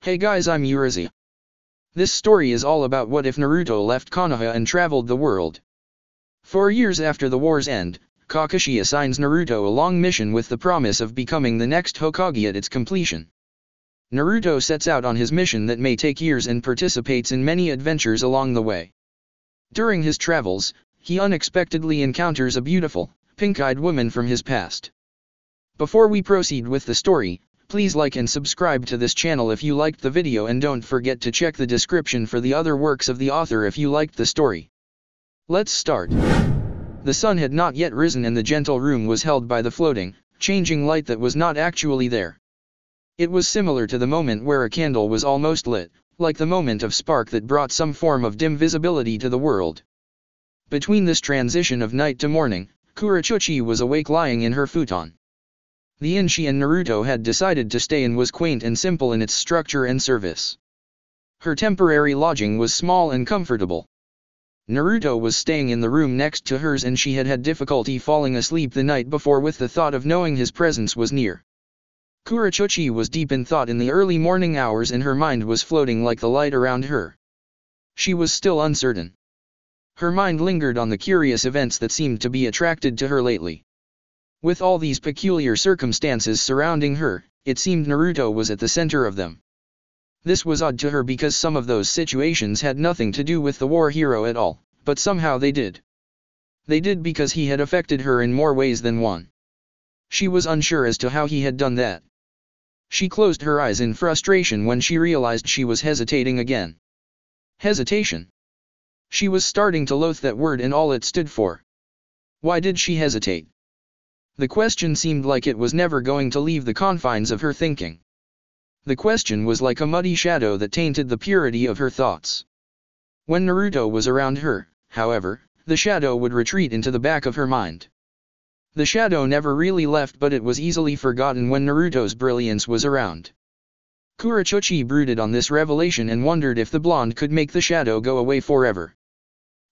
Hey guys, I'm Urizi. This story is all about what if Naruto left Konoha and traveled the world. 4 years after the war's end, Kakashi assigns Naruto a long mission with the promise of becoming the next Hokage at its completion. Naruto sets out on his mission that may take years and participates in many adventures along the way. During his travels, he unexpectedly encounters a beautiful, pink-eyed woman from his past. Before we proceed with the story, please like and subscribe to this channel if you liked the video, and don't forget to check the description for the other works of the author if you liked the story. Let's start. The sun had not yet risen and the gentle room was held by the floating, changing light that was not actually there. It was similar to the moment where a candle was almost lit, like the moment of spark that brought some form of dim visibility to the world. Between this transition of night to morning, Kurochuchi was awake lying in her futon. The inn she and Naruto had decided to stay in was quaint and simple in its structure and service. Her temporary lodging was small and comfortable. Naruto was staying in the room next to hers and she had had difficulty falling asleep the night before with the thought of knowing his presence was near. Kurochuchi was deep in thought in the early morning hours and her mind was floating like the light around her. She was still uncertain. Her mind lingered on the curious events that seemed to be attracted to her lately. With all these peculiar circumstances surrounding her, it seemed Naruto was at the center of them. This was odd to her because some of those situations had nothing to do with the war hero at all, but somehow they did. They did because he had affected her in more ways than one. She was unsure as to how he had done that. She closed her eyes in frustration when she realized she was hesitating again. Hesitation. She was starting to loathe that word and all it stood for. Why did she hesitate? The question seemed like it was never going to leave the confines of her thinking. The question was like a muddy shadow that tainted the purity of her thoughts. When Naruto was around her, however, the shadow would retreat into the back of her mind. The shadow never really left, but it was easily forgotten when Naruto's brilliance was around. Kurochuchi brooded on this revelation and wondered if the blonde could make the shadow go away forever.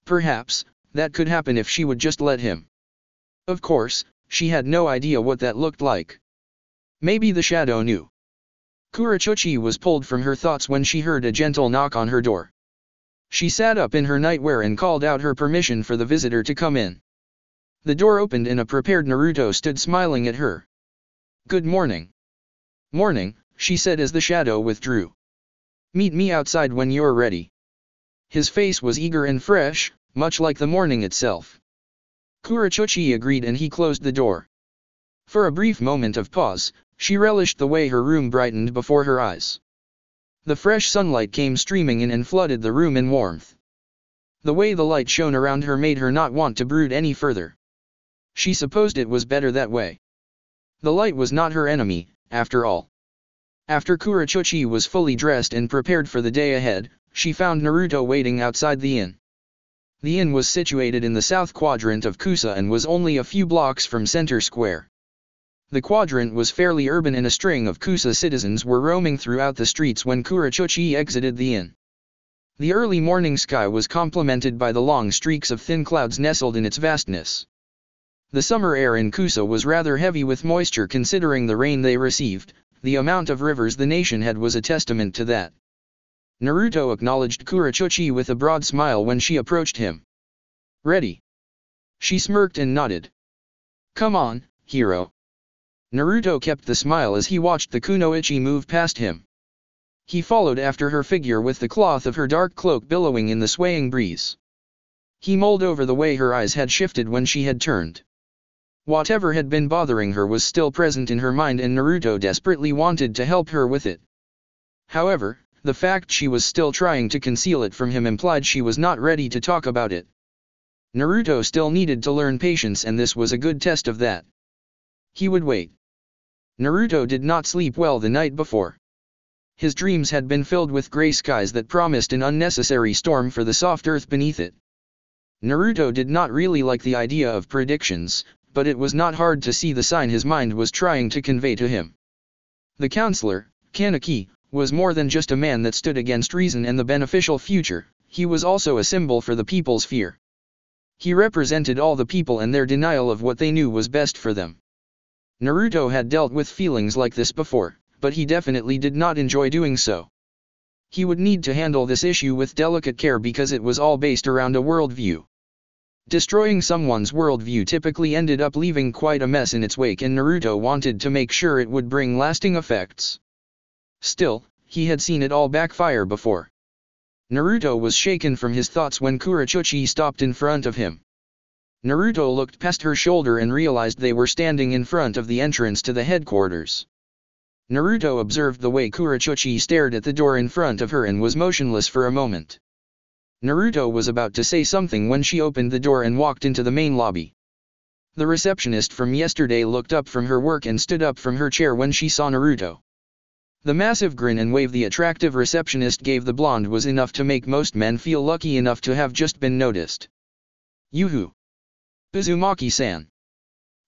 Perhaps, that could happen if she would just let him. Of course, she had no idea what that looked like. Maybe the shadow knew. Kurochuchi was pulled from her thoughts when she heard a gentle knock on her door. She sat up in her nightwear and called out her permission for the visitor to come in. The door opened and a prepared Naruto stood smiling at her. "Good morning." "Morning," she said as the shadow withdrew. "Meet me outside when you're ready." His face was eager and fresh, much like the morning itself. Kurochuchi agreed and he closed the door. For a brief moment of pause, she relished the way her room brightened before her eyes. The fresh sunlight came streaming in and flooded the room in warmth. The way the light shone around her made her not want to brood any further. She supposed it was better that way. The light was not her enemy, after all. After Kurochuchi was fully dressed and prepared for the day ahead, she found Naruto waiting outside the inn. The inn was situated in the south quadrant of Kusa and was only a few blocks from Center Square. The quadrant was fairly urban and a string of Kusa citizens were roaming throughout the streets when Kurochuchi exited the inn. The early morning sky was complemented by the long streaks of thin clouds nestled in its vastness. The summer air in Kusa was rather heavy with moisture considering the rain they received. The amount of rivers the nation had was a testament to that. Naruto acknowledged Kurochuchi with a broad smile when she approached him. "Ready?" She smirked and nodded. "Come on, hero." Naruto kept the smile as he watched the kunoichi move past him. He followed after her figure with the cloth of her dark cloak billowing in the swaying breeze. He mulled over the way her eyes had shifted when she had turned. Whatever had been bothering her was still present in her mind and Naruto desperately wanted to help her with it. However, the fact she was still trying to conceal it from him implied she was not ready to talk about it. Naruto still needed to learn patience and this was a good test of that. He would wait. Naruto did not sleep well the night before. His dreams had been filled with gray skies that promised an unnecessary storm for the soft earth beneath it. Naruto did not really like the idea of predictions, but it was not hard to see the sign his mind was trying to convey to him. The counselor, Kaneki, was more than just a man that stood against reason and the beneficial future, he was also a symbol for the people's fear. He represented all the people and their denial of what they knew was best for them. Naruto had dealt with feelings like this before, but he definitely did not enjoy doing so. He would need to handle this issue with delicate care because it was all based around a worldview. Destroying someone's worldview typically ended up leaving quite a mess in its wake, and Naruto wanted to make sure it would bring lasting effects. Still, he had seen it all backfire before. Naruto was shaken from his thoughts when Kurochuchi stopped in front of him. Naruto looked past her shoulder and realized they were standing in front of the entrance to the headquarters. Naruto observed the way Kurochuchi stared at the door in front of her and was motionless for a moment. Naruto was about to say something when she opened the door and walked into the main lobby. The receptionist from yesterday looked up from her work and stood up from her chair when she saw Naruto. The massive grin and wave the attractive receptionist gave the blonde was enough to make most men feel lucky enough to have just been noticed. Yoo-hoo! Uzumaki-san.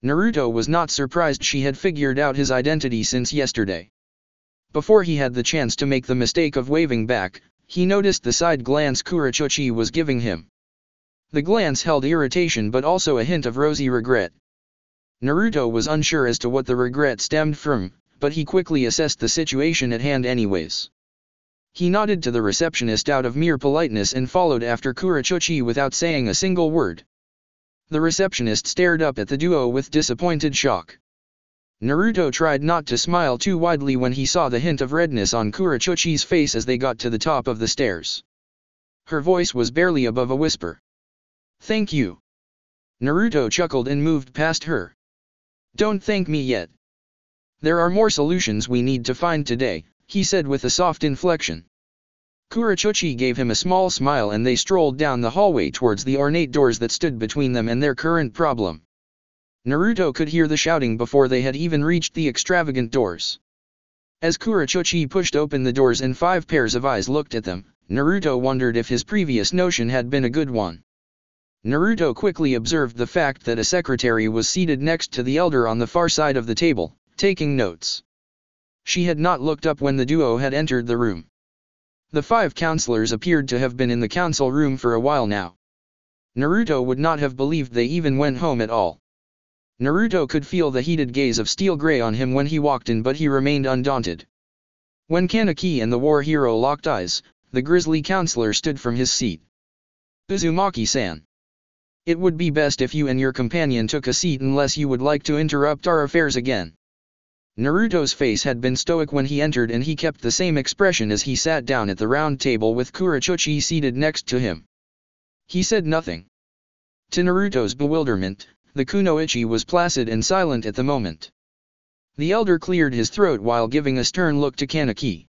Naruto was not surprised she had figured out his identity since yesterday. Before he had the chance to make the mistake of waving back, he noticed the side glance Kurochuchi was giving him. The glance held irritation but also a hint of rosy regret. Naruto was unsure as to what the regret stemmed from, but he quickly assessed the situation at hand anyways. He nodded to the receptionist out of mere politeness and followed after Kurochuchi without saying a single word. The receptionist stared up at the duo with disappointed shock. Naruto tried not to smile too widely when he saw the hint of redness on Kurochuchi's face as they got to the top of the stairs. Her voice was barely above a whisper. "Thank you." Naruto chuckled and moved past her. "Don't thank me yet. There are more solutions we need to find today," he said with a soft inflection. Kurochuchi gave him a small smile and they strolled down the hallway towards the ornate doors that stood between them and their current problem. Naruto could hear the shouting before they had even reached the extravagant doors. As Kurochuchi pushed open the doors and 5 pairs of eyes looked at them, Naruto wondered if his previous notion had been a good one. Naruto quickly observed the fact that a secretary was seated next to the elder on the far side of the table, taking notes. She had not looked up when the duo had entered the room. The 5 counselors appeared to have been in the council room for a while now. Naruto would not have believed they even went home at all. Naruto could feel the heated gaze of steel gray on him when he walked in, but he remained undaunted. When Kaneki and the war hero locked eyes, the grizzly counselor stood from his seat. "Uzumaki-san. It would be best if you and your companion took a seat unless you would like to interrupt our affairs again." Naruto's face had been stoic when he entered and he kept the same expression as he sat down at the round table with Kurochuchi seated next to him. He said nothing. To Naruto's bewilderment, the kunoichi was placid and silent at the moment. The elder cleared his throat while giving a stern look to Kaneki.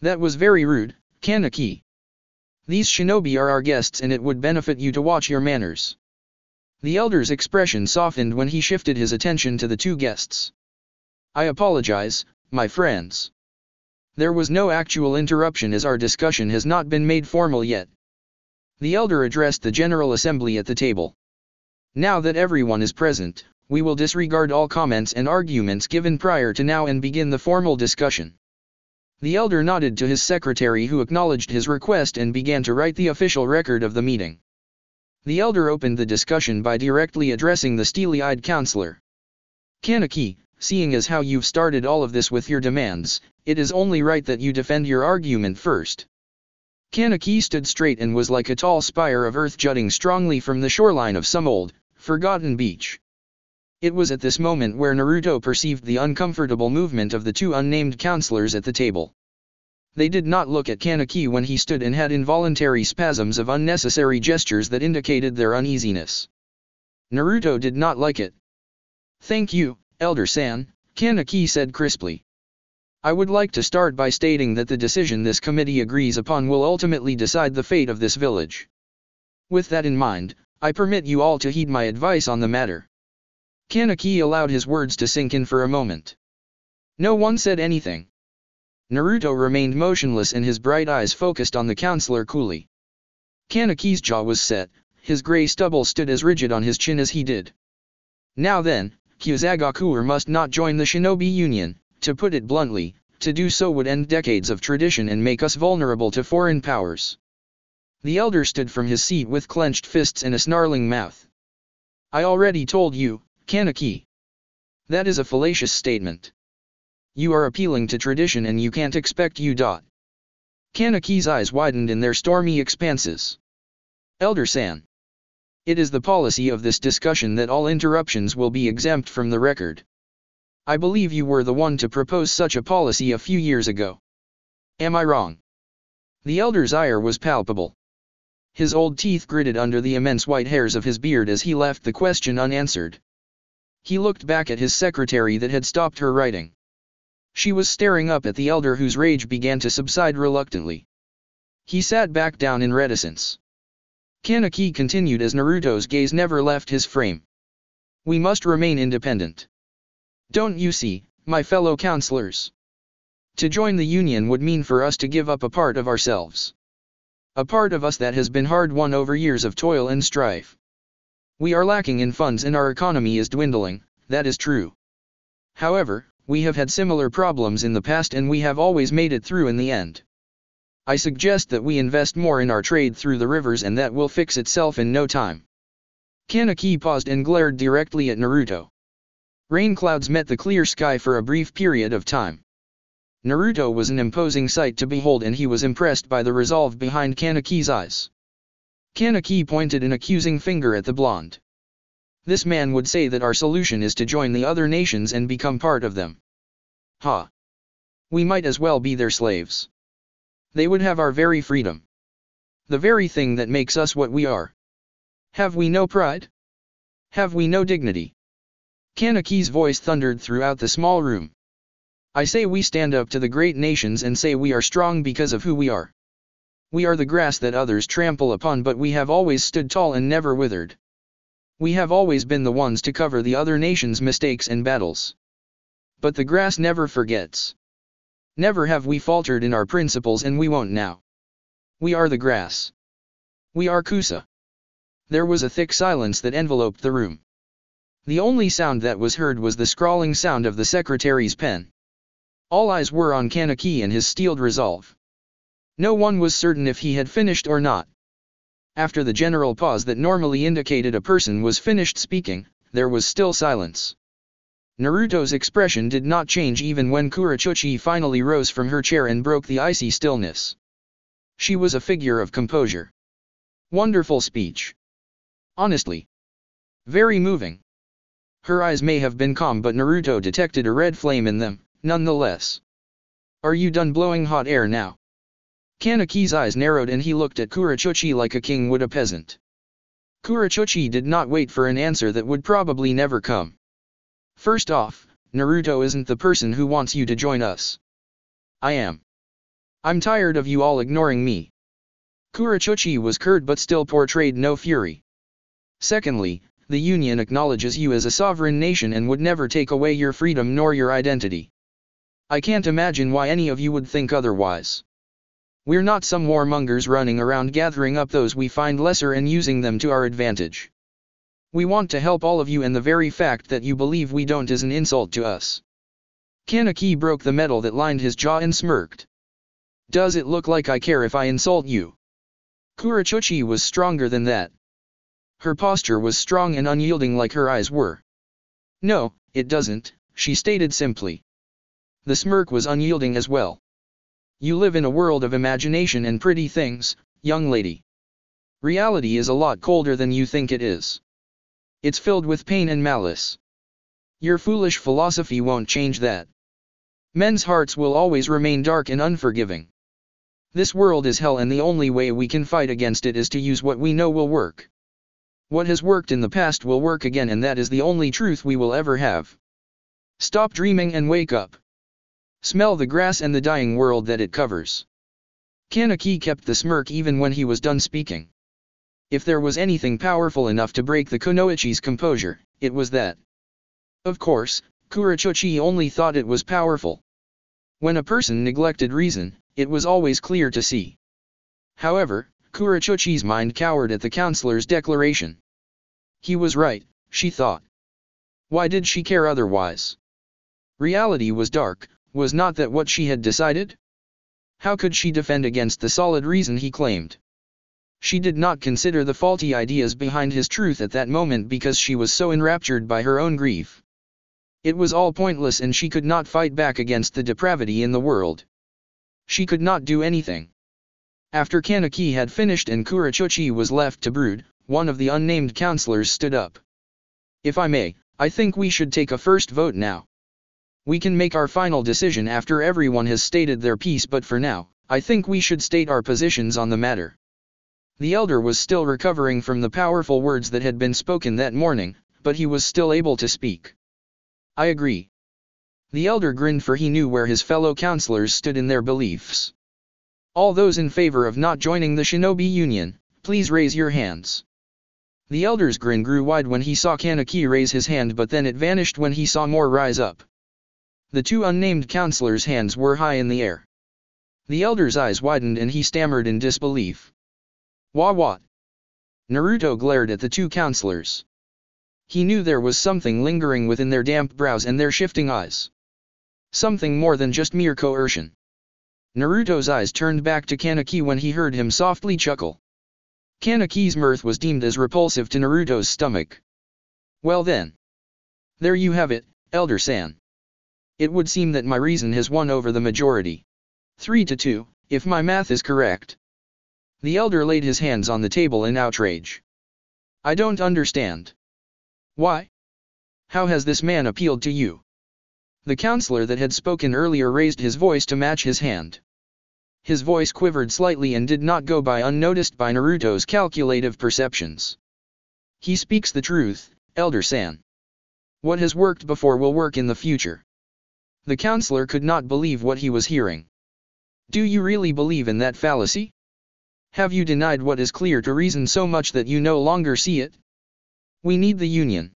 "That was very rude, Kaneki. These shinobi are our guests and it would benefit you to watch your manners." The elder's expression softened when he shifted his attention to the 2 guests. "I apologize, my friends. There was no actual interruption as our discussion has not been made formal yet." The elder addressed the General Assembly at the table. "Now that everyone is present, we will disregard all comments and arguments given prior to now and begin the formal discussion." The elder nodded to his secretary who acknowledged his request and began to write the official record of the meeting. The elder opened the discussion by directly addressing the steely-eyed counselor. "Kaneki, seeing as how you've started all of this with your demands, it is only right that you defend your argument first." Kaneki stood straight and was like a tall spire of earth jutting strongly from the shoreline of some old, forgotten beach. It was at this moment where Naruto perceived the uncomfortable movement of the 2 unnamed counselors at the table. They did not look at Kaneki when he stood and had involuntary spasms of unnecessary gestures that indicated their uneasiness. Naruto did not like it. "Thank you, Elder-san," Kaneki said crisply. "I would like to start by stating that the decision this committee agrees upon will ultimately decide the fate of this village. With that in mind, I permit you all to heed my advice on the matter." Kaneki allowed his words to sink in for a moment. No one said anything. Naruto remained motionless and his bright eyes focused on the counselor coolly. Kaneki's jaw was set, his gray stubble stood as rigid on his chin as he did. "Now then, Kyuzagakuer must not join the Shinobi Union. To put it bluntly, to do so would end decades of tradition and make us vulnerable to foreign powers." The elder stood from his seat with clenched fists and a snarling mouth. "I already told you, Kaneki. That is a fallacious statement. You are appealing to tradition and you can't expect Kanaki's eyes widened in their stormy expanses. Elder-san. It is the policy of this discussion that all interruptions will be exempt from the record. I believe you were the one to propose such a policy a few years ago. Am I wrong? The elder's ire was palpable. His old teeth gritted under the immense white hairs of his beard as he left the question unanswered. He looked back at his secretary that had stopped her writing. She was staring up at the elder whose rage began to subside reluctantly. He sat back down in reticence. Kaneki continued as Naruto's gaze never left his frame. We must remain independent. Don't you see, my fellow counselors? To join the union would mean for us to give up a part of ourselves. A part of us that has been hard-won over years of toil and strife. We are lacking in funds and our economy is dwindling, that is true. However, we have had similar problems in the past and we have always made it through in the end. I suggest that we invest more in our trade through the rivers and that will fix itself in no time. Kaneki paused and glared directly at Naruto. Rain clouds met the clear sky for a brief period of time. Naruto was an imposing sight to behold and he was impressed by the resolve behind Kaneki's eyes. Kaneki pointed an accusing finger at the blonde. This man would say that our solution is to join the other nations and become part of them. Ha! We might as well be their slaves. They would have our very freedom. The very thing that makes us what we are. Have we no pride? Have we no dignity? Kaneki's voice thundered throughout the small room. I say we stand up to the great nations and say we are strong because of who we are. We are the grass that others trample upon, but we have always stood tall and never withered. We have always been the ones to cover the other nations' mistakes and battles. But the grass never forgets. Never have we faltered in our principles and we won't now. We are the grass. We are Kusa. There was a thick silence that enveloped the room. The only sound that was heard was the scrawling sound of the secretary's pen. All eyes were on Kaneki and his steeled resolve. No one was certain if he had finished or not. After the general pause that normally indicated a person was finished speaking, there was still silence. Naruto's expression did not change even when Kurochuchi finally rose from her chair and broke the icy stillness. She was a figure of composure. Wonderful speech. Honestly. Very moving. Her eyes may have been calm, but Naruto detected a red flame in them, nonetheless. Are you done blowing hot air now? Kaneki's eyes narrowed and he looked at Kurochuchi like a king would a peasant. Kurochuchi did not wait for an answer that would probably never come. First off, Naruto isn't the person who wants you to join us. I am. I'm tired of you all ignoring me. Kurochuchi was curt but still portrayed no fury. Secondly, the Union acknowledges you as a sovereign nation and would never take away your freedom nor your identity. I can't imagine why any of you would think otherwise. We're not some warmongers running around gathering up those we find lesser and using them to our advantage. We want to help all of you, and the very fact that you believe we don't is an insult to us. Kaneki broke the metal that lined his jaw and smirked. Does it look like I care if I insult you? Kurochuchi was stronger than that. Her posture was strong and unyielding like her eyes were. No, it doesn't, she stated simply. The smirk was unyielding as well. You live in a world of imagination and pretty things, young lady. Reality is a lot colder than you think it is. It's filled with pain and malice. Your foolish philosophy won't change that. Men's hearts will always remain dark and unforgiving. This world is hell, and the only way we can fight against it is to use what we know will work. What has worked in the past will work again, and that is the only truth we will ever have. Stop dreaming and wake up. Smell the grass and the dying world that it covers. Kaneki kept the smirk even when he was done speaking. If there was anything powerful enough to break the Kunoichi's composure, it was that. Of course, Kurochuchi only thought it was powerful. When a person neglected reason, it was always clear to see. However, Kurochuchi's mind cowered at the counselor's declaration. He was right, she thought. Why did she care otherwise? Reality was dark, was not that what she had decided? How could she defend against the solid reason he claimed? She did not consider the faulty ideas behind his truth at that moment because she was so enraptured by her own grief. It was all pointless and she could not fight back against the depravity in the world. She could not do anything. After Kaneki had finished and Kurochuchi was left to brood, one of the unnamed counselors stood up. If I may, I think we should take a first vote now. We can make our final decision after everyone has stated their piece, but for now, I think we should state our positions on the matter. The elder was still recovering from the powerful words that had been spoken that morning, but he was still able to speak. I agree. The elder grinned, for he knew where his fellow counselors stood in their beliefs. All those in favor of not joining the Shinobi Union, please raise your hands. The elder's grin grew wide when he saw Kaneki raise his hand, but then it vanished when he saw more rise up. The two unnamed counselors' hands were high in the air. The elder's eyes widened and he stammered in disbelief. What? Naruto glared at the two counselors. He knew there was something lingering within their damp brows and their shifting eyes. Something more than just mere coercion. Naruto's eyes turned back to Kaneki when he heard him softly chuckle. Kaneki's mirth was deemed as repulsive to Naruto's stomach. Well then. There you have it, Elder-san. It would seem that my reason has won over the majority. 3-2, if my math is correct. The elder laid his hands on the table in outrage. I don't understand. Why? How has this man appealed to you? The counselor that had spoken earlier raised his voice to match his hand. His voice quivered slightly and did not go by unnoticed by Naruto's calculative perceptions. He speaks the truth, Elder-san. What has worked before will work in the future. The counselor could not believe what he was hearing. Do you really believe in that fallacy? Have you denied what is clear to reason so much that you no longer see it? We need the union.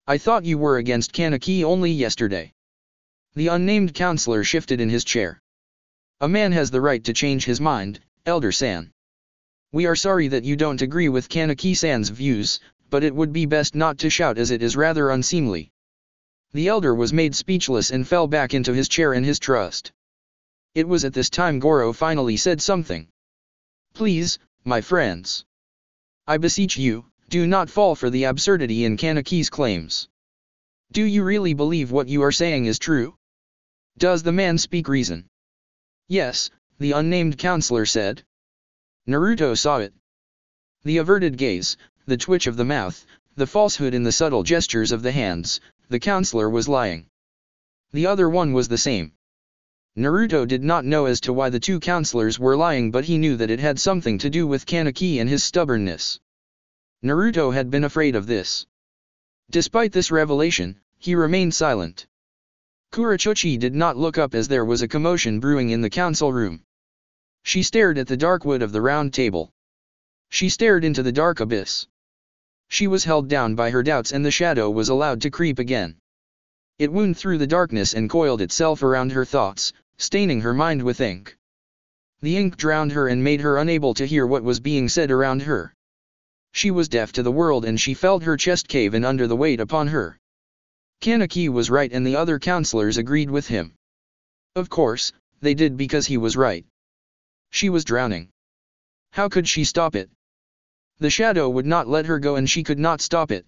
I thought you were against Kaneki only yesterday. The unnamed counselor shifted in his chair. A man has the right to change his mind, Elder-san. We are sorry that you don't agree with Kaneki-san's views, but it would be best not to shout as it is rather unseemly. The elder was made speechless and fell back into his chair in his trust. It was at this time Goro finally said something. Please, my friends. I beseech you, do not fall for the absurdity in Kaneki's claims. Do you really believe what you are saying is true? Does the man speak reason? Yes, the unnamed counselor said. Naruto saw it. The averted gaze, the twitch of the mouth, the falsehood in the subtle gestures of the hands, the counselor was lying. The other one was the same. Naruto did not know as to why the two counselors were lying, but he knew that it had something to do with Kaneki and his stubbornness. Naruto had been afraid of this. Despite this revelation, he remained silent. Kurochuchi did not look up as there was a commotion brewing in the council room. She stared at the dark wood of the round table. She stared into the dark abyss. She was held down by her doubts and the shadow was allowed to creep again. It wound through the darkness and coiled itself around her thoughts, staining her mind with ink. The ink drowned her and made her unable to hear what was being said around her. She was deaf to the world and she felt her chest cave in under the weight upon her. Kaneki was right and the other counselors agreed with him. Of course, they did because he was right. She was drowning. How could she stop it? The shadow would not let her go and she could not stop it.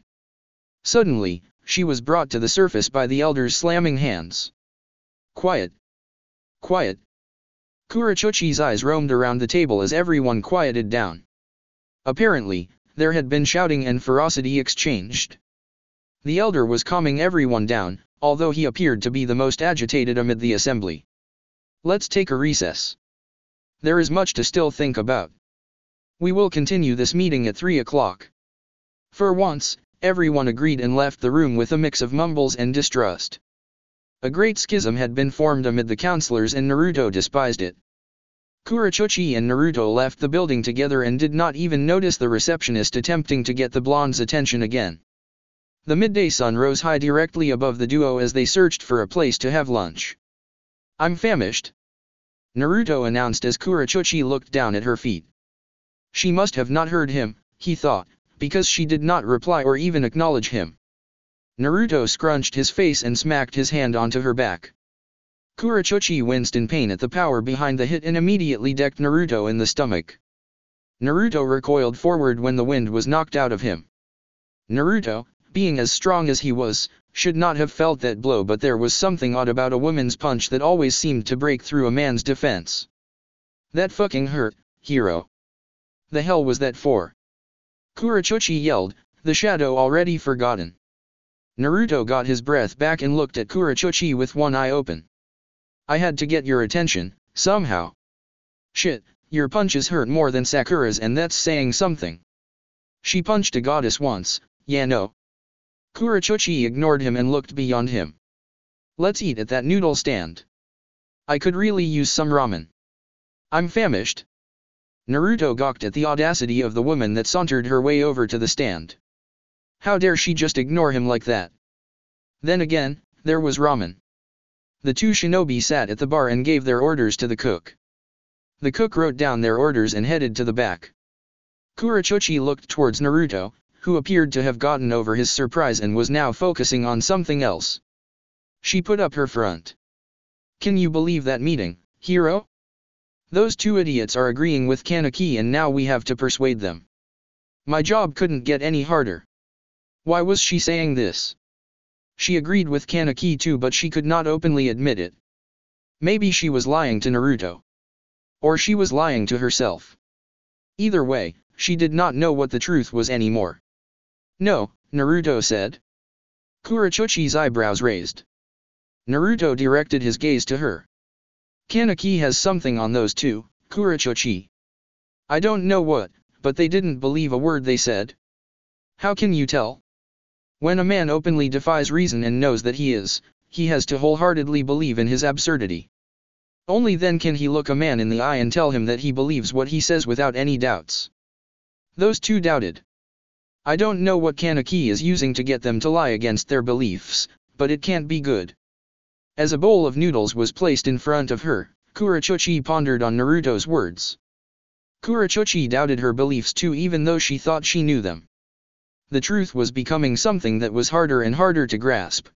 Suddenly, she was brought to the surface by the elder's slamming hands. Quiet. Quiet. Kurochuchi's eyes roamed around the table as everyone quieted down. Apparently, there had been shouting and ferocity exchanged. The elder was calming everyone down, although he appeared to be the most agitated amid the assembly. Let's take a recess. There is much to still think about. We will continue this meeting at 3 o'clock. For once, everyone agreed and left the room with a mix of mumbles and distrust. A great schism had been formed amid the counselors and Naruto despised it. Kurochuchi and Naruto left the building together and did not even notice the receptionist attempting to get the blonde's attention again. The midday sun rose high directly above the duo as they searched for a place to have lunch. I'm famished, Naruto announced as Kurochuchi looked down at her feet. She must have not heard him, he thought, because she did not reply or even acknowledge him. Naruto scrunched his face and smacked his hand onto her back. Kurochuchi winced in pain at the power behind the hit and immediately decked Naruto in the stomach. Naruto recoiled forward when the wind was knocked out of him. Naruto, being as strong as he was, should not have felt that blow, but there was something odd about a woman's punch that always seemed to break through a man's defense. That fucking hurt, hero. The hell was that for? Kurochuchi yelled, the shadow already forgotten. Naruto got his breath back and looked at Kurochuchi with one eye open. I had to get your attention, somehow. Shit, your punches hurt more than Sakura's and that's saying something. She punched a goddess once, yeah no. Kurochuchi ignored him and looked beyond him. Let's eat at that noodle stand. I could really use some ramen. I'm famished. Naruto gawked at the audacity of the woman that sauntered her way over to the stand. How dare she just ignore him like that? Then again, there was ramen. The two shinobi sat at the bar and gave their orders to the cook. The cook wrote down their orders and headed to the back. Kurochuchi looked towards Naruto, who appeared to have gotten over his surprise and was now focusing on something else. She put up her front. Can you believe that meeting, hero? Those two idiots are agreeing with Kaneki and now we have to persuade them. My job couldn't get any harder. Why was she saying this? She agreed with Kaneki too, but she could not openly admit it. Maybe she was lying to Naruto. Or she was lying to herself. Either way, she did not know what the truth was anymore. No, Naruto said. Kurochuchi's eyebrows raised. Naruto directed his gaze to her. Kaneki has something on those two, Kurochuchi. I don't know what, but they didn't believe a word they said. How can you tell? When a man openly defies reason and knows that he has to wholeheartedly believe in his absurdity. Only then can he look a man in the eye and tell him that he believes what he says without any doubts. Those two doubted. I don't know what Kaneki is using to get them to lie against their beliefs, but it can't be good. As a bowl of noodles was placed in front of her, Kurochuchi pondered on Naruto's words. Kurochuchi doubted her beliefs too, even though she thought she knew them. The truth was becoming something that was harder and harder to grasp.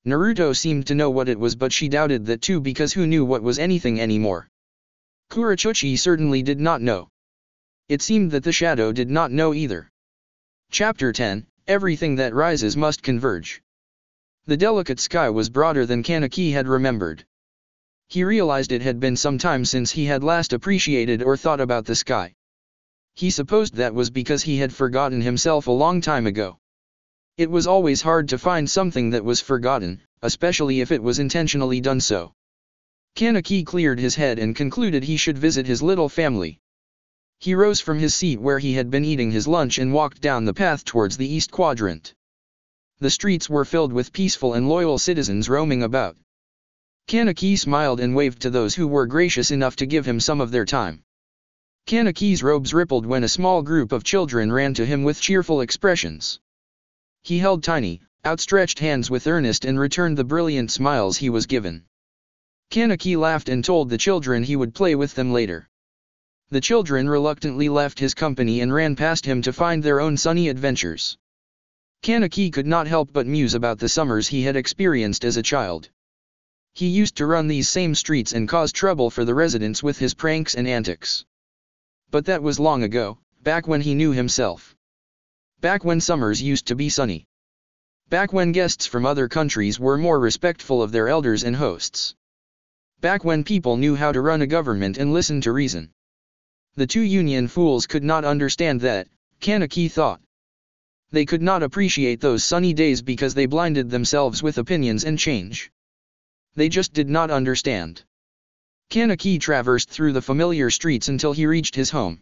Naruto seemed to know what it was, but she doubted that too, because who knew what was anything anymore? Kurochuchi certainly did not know. It seemed that the shadow did not know either. Chapter 10, Everything that rises must converge. The delicate sky was broader than Kaneki had remembered. He realized it had been some time since he had last appreciated or thought about the sky. He supposed that was because he had forgotten himself a long time ago. It was always hard to find something that was forgotten, especially if it was intentionally done so. Kaneki cleared his head and concluded he should visit his little family. He rose from his seat where he had been eating his lunch and walked down the path towards the east quadrant. The streets were filled with peaceful and loyal citizens roaming about. Kaneki smiled and waved to those who were gracious enough to give him some of their time. Kaneki's robes rippled when a small group of children ran to him with cheerful expressions. He held tiny, outstretched hands with earnest and returned the brilliant smiles he was given. Kaneki laughed and told the children he would play with them later. The children reluctantly left his company and ran past him to find their own sunny adventures. Kaneki could not help but muse about the summers he had experienced as a child. He used to run these same streets and cause trouble for the residents with his pranks and antics. But that was long ago, back when he knew himself. Back when summers used to be sunny. Back when guests from other countries were more respectful of their elders and hosts. Back when people knew how to run a government and listen to reason. The two Union fools could not understand that, Kaneki thought. They could not appreciate those sunny days because they blinded themselves with opinions and change. They just did not understand. Kaneki traversed through the familiar streets until he reached his home.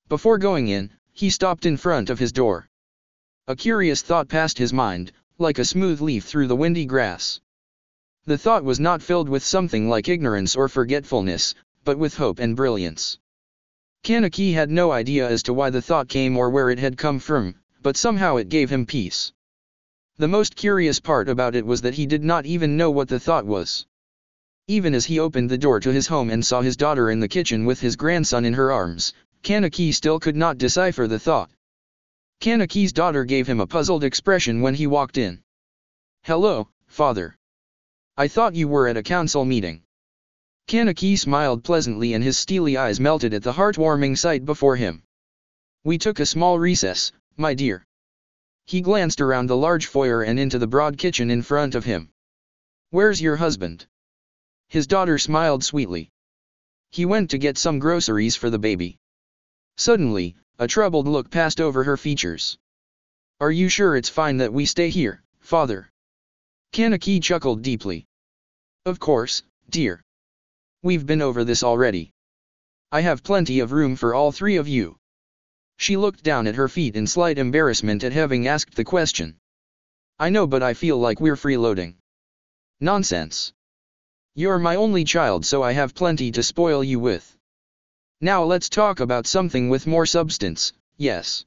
Before going in, he stopped in front of his door. A curious thought passed his mind, like a smooth leaf through the windy grass. The thought was not filled with something like ignorance or forgetfulness, but with hope and brilliance. Kaneki had no idea as to why the thought came or where it had come from, but somehow it gave him peace. The most curious part about it was that he did not even know what the thought was. Even as he opened the door to his home and saw his daughter in the kitchen with his grandson in her arms, Kaneki still could not decipher the thought. Kaneki's daughter gave him a puzzled expression when he walked in. "Hello, father. I thought you were at a council meeting." Kaneki smiled pleasantly and his steely eyes melted at the heartwarming sight before him. "We took a small recess, my dear." He glanced around the large foyer and into the broad kitchen in front of him. "Where's your husband?" His daughter smiled sweetly. He went to get some groceries for the baby. Suddenly, a troubled look passed over her features. Are you sure it's fine that we stay here, father? Kaneki chuckled deeply. Of course, dear. We've been over this already. I have plenty of room for all three of you. She looked down at her feet in slight embarrassment at having asked the question. I know, but I feel like we're freeloading. Nonsense. You're my only child, so I have plenty to spoil you with. Now let's talk about something with more substance, yes.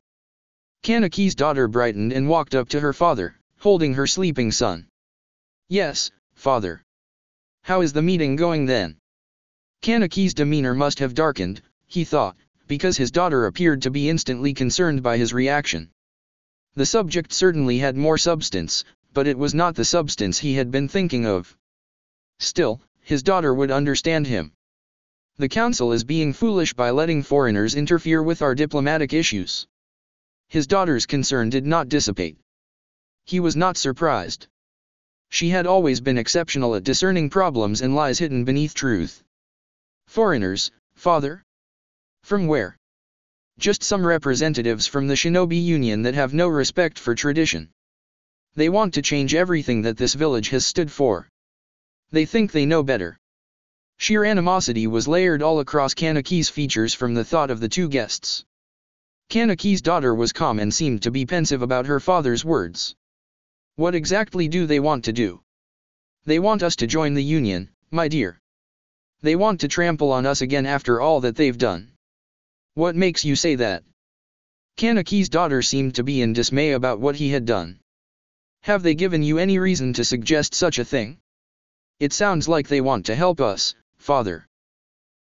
Kaneki's daughter brightened and walked up to her father, holding her sleeping son. Yes, father. How is the meeting going then? Kaneki's demeanor must have darkened, he thought, because his daughter appeared to be instantly concerned by his reaction. The subject certainly had more substance, but it was not the substance he had been thinking of. Still, his daughter would understand him. The council is being foolish by letting foreigners interfere with our diplomatic issues. His daughter's concern did not dissipate. He was not surprised. She had always been exceptional at discerning problems and lies hidden beneath truth. Foreigners, father? From where? Just some representatives from the shinobi union that have no respect for tradition. They want to change everything that this village has stood for. They think they know better. Sheer animosity was layered all across Kaneki's features from the thought of the two guests. Kaneki's daughter was calm and seemed to be pensive about her father's words. What exactly do they want to do? They want us to join the union, my dear. They want to trample on us again after all that they've done. What makes you say that? Kaneki's daughter seemed to be in dismay about what he had done. Have they given you any reason to suggest such a thing? It sounds like they want to help us, father.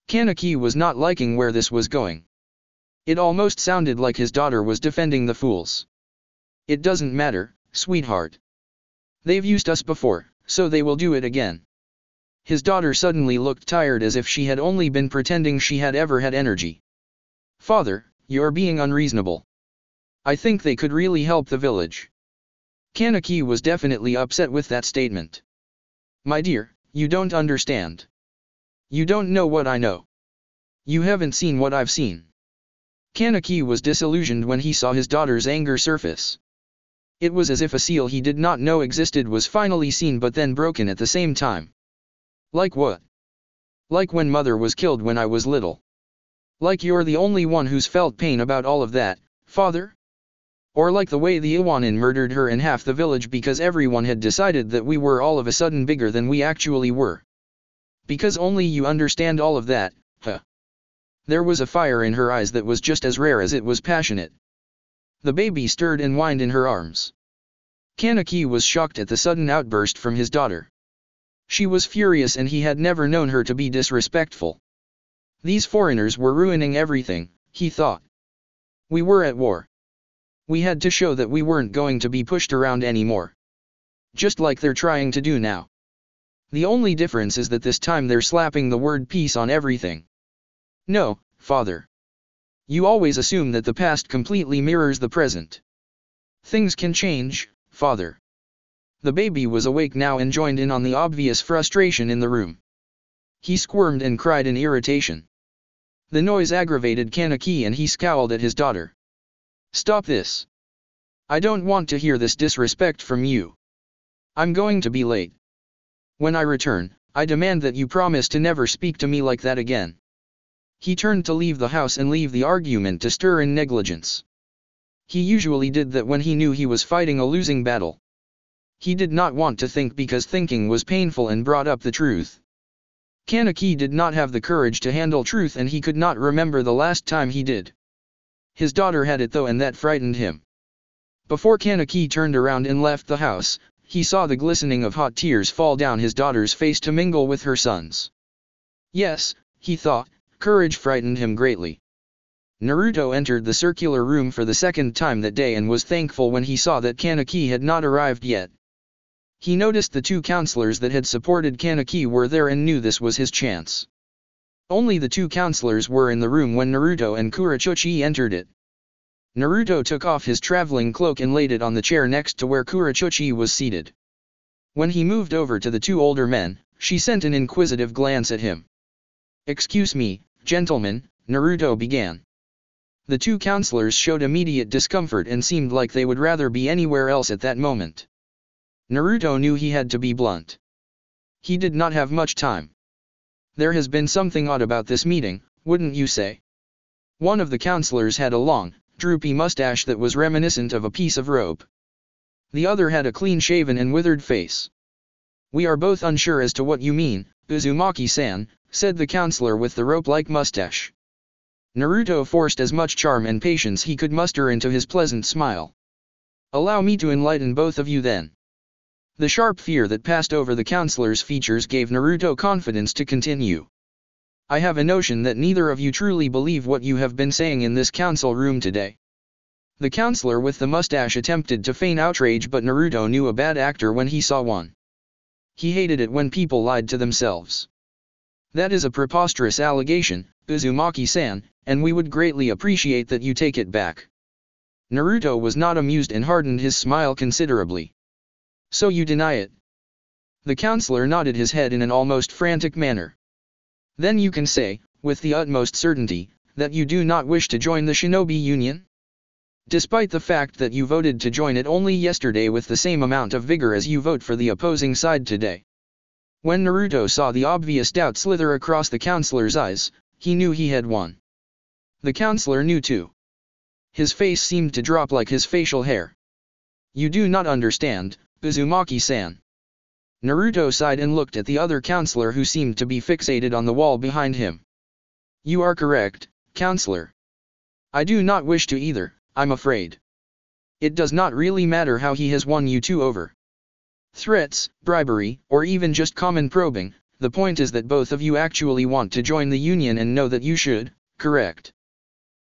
Kaneki was not liking where this was going. It almost sounded like his daughter was defending the fools. It doesn't matter, sweetheart. They've used us before, so they will do it again. His daughter suddenly looked tired, as if she had only been pretending she had ever had energy. Father, you're being unreasonable. I think they could really help the village. Kaneki was definitely upset with that statement. My dear, you don't understand. You don't know what I know. You haven't seen what I've seen. Kaneki was disillusioned when he saw his daughter's anger surface. It was as if a seal he did not know existed was finally seen but then broken at the same time. Like what? Like when mother was killed when I was little. Like you're the only one who's felt pain about all of that, father? Or like the way the Iwanin murdered her and half the village because everyone had decided that we were all of a sudden bigger than we actually were. Because only you understand all of that, huh? There was a fire in her eyes that was just as rare as it was passionate. The baby stirred and whined in her arms. Kaneki was shocked at the sudden outburst from his daughter. She was furious and he had never known her to be disrespectful. These foreigners were ruining everything, he thought. We were at war. We had to show that we weren't going to be pushed around anymore. Just like they're trying to do now. The only difference is that this time they're slapping the word peace on everything. No, father. You always assume that the past completely mirrors the present. Things can change, father. The baby was awake now and joined in on the obvious frustration in the room. He squirmed and cried in irritation. The noise aggravated Kaneki and he scowled at his daughter. Stop this. I don't want to hear this disrespect from you. I'm going to be late. When I return, I demand that you promise to never speak to me like that again. He turned to leave the house and leave the argument to stir in negligence. He usually did that when he knew he was fighting a losing battle. He did not want to think because thinking was painful and brought up the truth. Kaneki did not have the courage to handle truth and he could not remember the last time he did. His daughter had it though, and that frightened him. Before Kaneki turned around and left the house, he saw the glistening of hot tears fall down his daughter's face to mingle with her son's. Yes, he thought, courage frightened him greatly. Naruto entered the circular room for the second time that day and was thankful when he saw that Kaneki had not arrived yet. He noticed the two counselors that had supported Kaneki were there and knew this was his chance. Only the two counselors were in the room when Naruto and Kurochuchi entered it. Naruto took off his traveling cloak and laid it on the chair next to where Kurochuchi was seated. When he moved over to the two older men, she sent an inquisitive glance at him. Excuse me, gentlemen, Naruto began. The two counselors showed immediate discomfort and seemed like they would rather be anywhere else at that moment. Naruto knew he had to be blunt. He did not have much time. There has been something odd about this meeting, wouldn't you say? One of the counselors had a long, droopy mustache that was reminiscent of a piece of rope. The other had a clean-shaven and withered face. We are both unsure as to what you mean, Uzumaki-san, said the counselor with the rope-like mustache. Naruto forced as much charm and patience he could muster into his pleasant smile. Allow me to enlighten both of you then. The sharp fear that passed over the counselor's features gave Naruto confidence to continue. I have a notion that neither of you truly believe what you have been saying in this council room today. The counselor with the mustache attempted to feign outrage, but Naruto knew a bad actor when he saw one. He hated it when people lied to themselves. That is a preposterous allegation, Uzumaki-san, and we would greatly appreciate that you take it back. Naruto was not amused and hardened his smile considerably. So you deny it? The counselor nodded his head in an almost frantic manner. Then you can say, with the utmost certainty, that you do not wish to join the Shinobi Union? Despite the fact that you voted to join it only yesterday with the same amount of vigor as you vote for the opposing side today. When Naruto saw the obvious doubt slither across the counselor's eyes, he knew he had won. The counselor knew too. His face seemed to drop like his facial hair. You do not understand, Uzumaki-san. Naruto sighed and looked at the other counselor who seemed to be fixated on the wall behind him. You are correct, counselor. I do not wish to either, I'm afraid. It does not really matter how he has won you two over. Threats, bribery, or even just common probing, the point is that both of you actually want to join the union and know that you should, correct?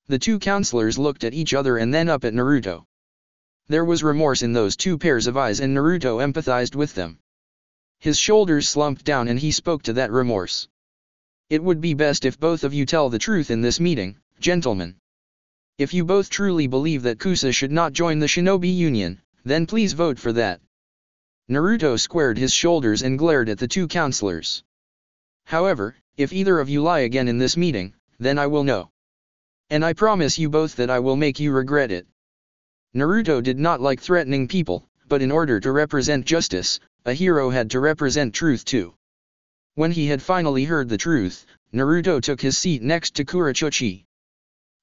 The two counselors looked at each other and then up at Naruto. There was remorse in those two pairs of eyes and Naruto empathized with them. His shoulders slumped down and he spoke to that remorse. It would be best if both of you tell the truth in this meeting, gentlemen. If you both truly believe that Kusa should not join the Shinobi Union, then please vote for that. Naruto squared his shoulders and glared at the two counselors. However, if either of you lie again in this meeting, then I will know. And I promise you both that I will make you regret it. Naruto did not like threatening people, but in order to represent justice, a hero had to represent truth too. When he had finally heard the truth, Naruto took his seat next to Kurochuchi.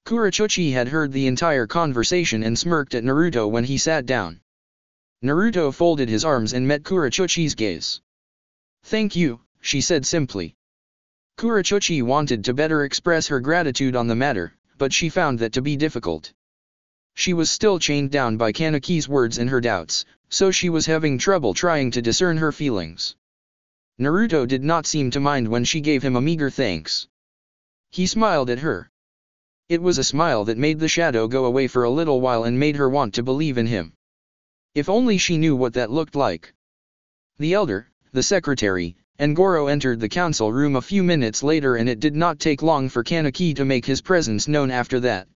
Kurochuchi had heard the entire conversation and smirked at Naruto when he sat down. Naruto folded his arms and met Kurochuchi's gaze. Thank you, she said simply. Kurochuchi wanted to better express her gratitude on the matter, but she found that to be difficult. She was still chained down by Kanaki's words and her doubts, so she was having trouble trying to discern her feelings. Naruto did not seem to mind when she gave him a meager thanks. He smiled at her. It was a smile that made the shadow go away for a little while and made her want to believe in him. If only she knew what that looked like. The elder, the secretary, and Goro entered the council room a few minutes later, and it did not take long for Kaneki to make his presence known after that.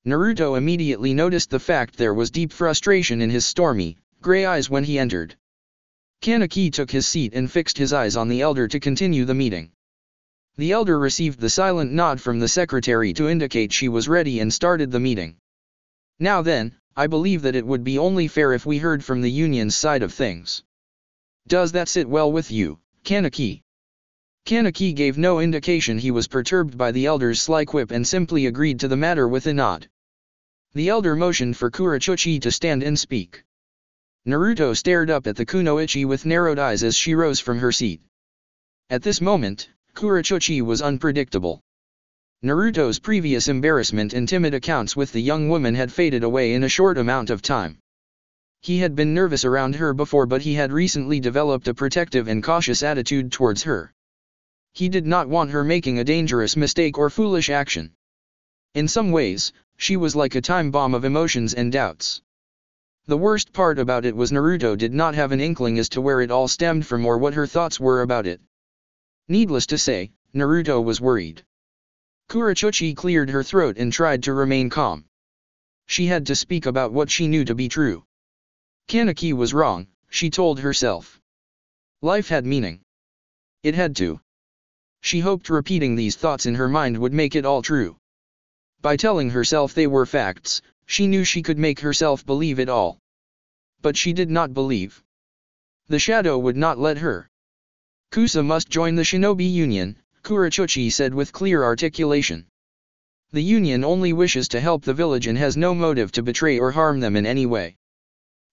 Naruto immediately noticed the fact there was deep frustration in his stormy, gray eyes when he entered. Kaneki took his seat and fixed his eyes on the elder to continue the meeting. The elder received the silent nod from the secretary to indicate she was ready and started the meeting. Now then, I believe that it would be only fair if we heard from the union's side of things. Does that sit well with you, Kaneki? Kaneki gave no indication he was perturbed by the elder's sly quip and simply agreed to the matter with a nod. The elder motioned for Kurochuchi to stand and speak. Naruto stared up at the kunoichi with narrowed eyes as she rose from her seat. At this moment, Kurochuchi was unpredictable. Naruto's previous embarrassment and timid accounts with the young woman had faded away in a short amount of time. He had been nervous around her before, but he had recently developed a protective and cautious attitude towards her. He did not want her making a dangerous mistake or foolish action. In some ways, she was like a time bomb of emotions and doubts. The worst part about it was Naruto did not have an inkling as to where it all stemmed from or what her thoughts were about it. Needless to say, Naruto was worried. Kurochuchi cleared her throat and tried to remain calm. She had to speak about what she knew to be true. Kaneki was wrong, she told herself. Life had meaning. It had to. She hoped repeating these thoughts in her mind would make it all true. By telling herself they were facts, she knew she could make herself believe it all. But she did not believe. The shadow would not let her. Kusa must join the shinobi union, Kurachuchi said with clear articulation. The union only wishes to help the village and has no motive to betray or harm them in any way.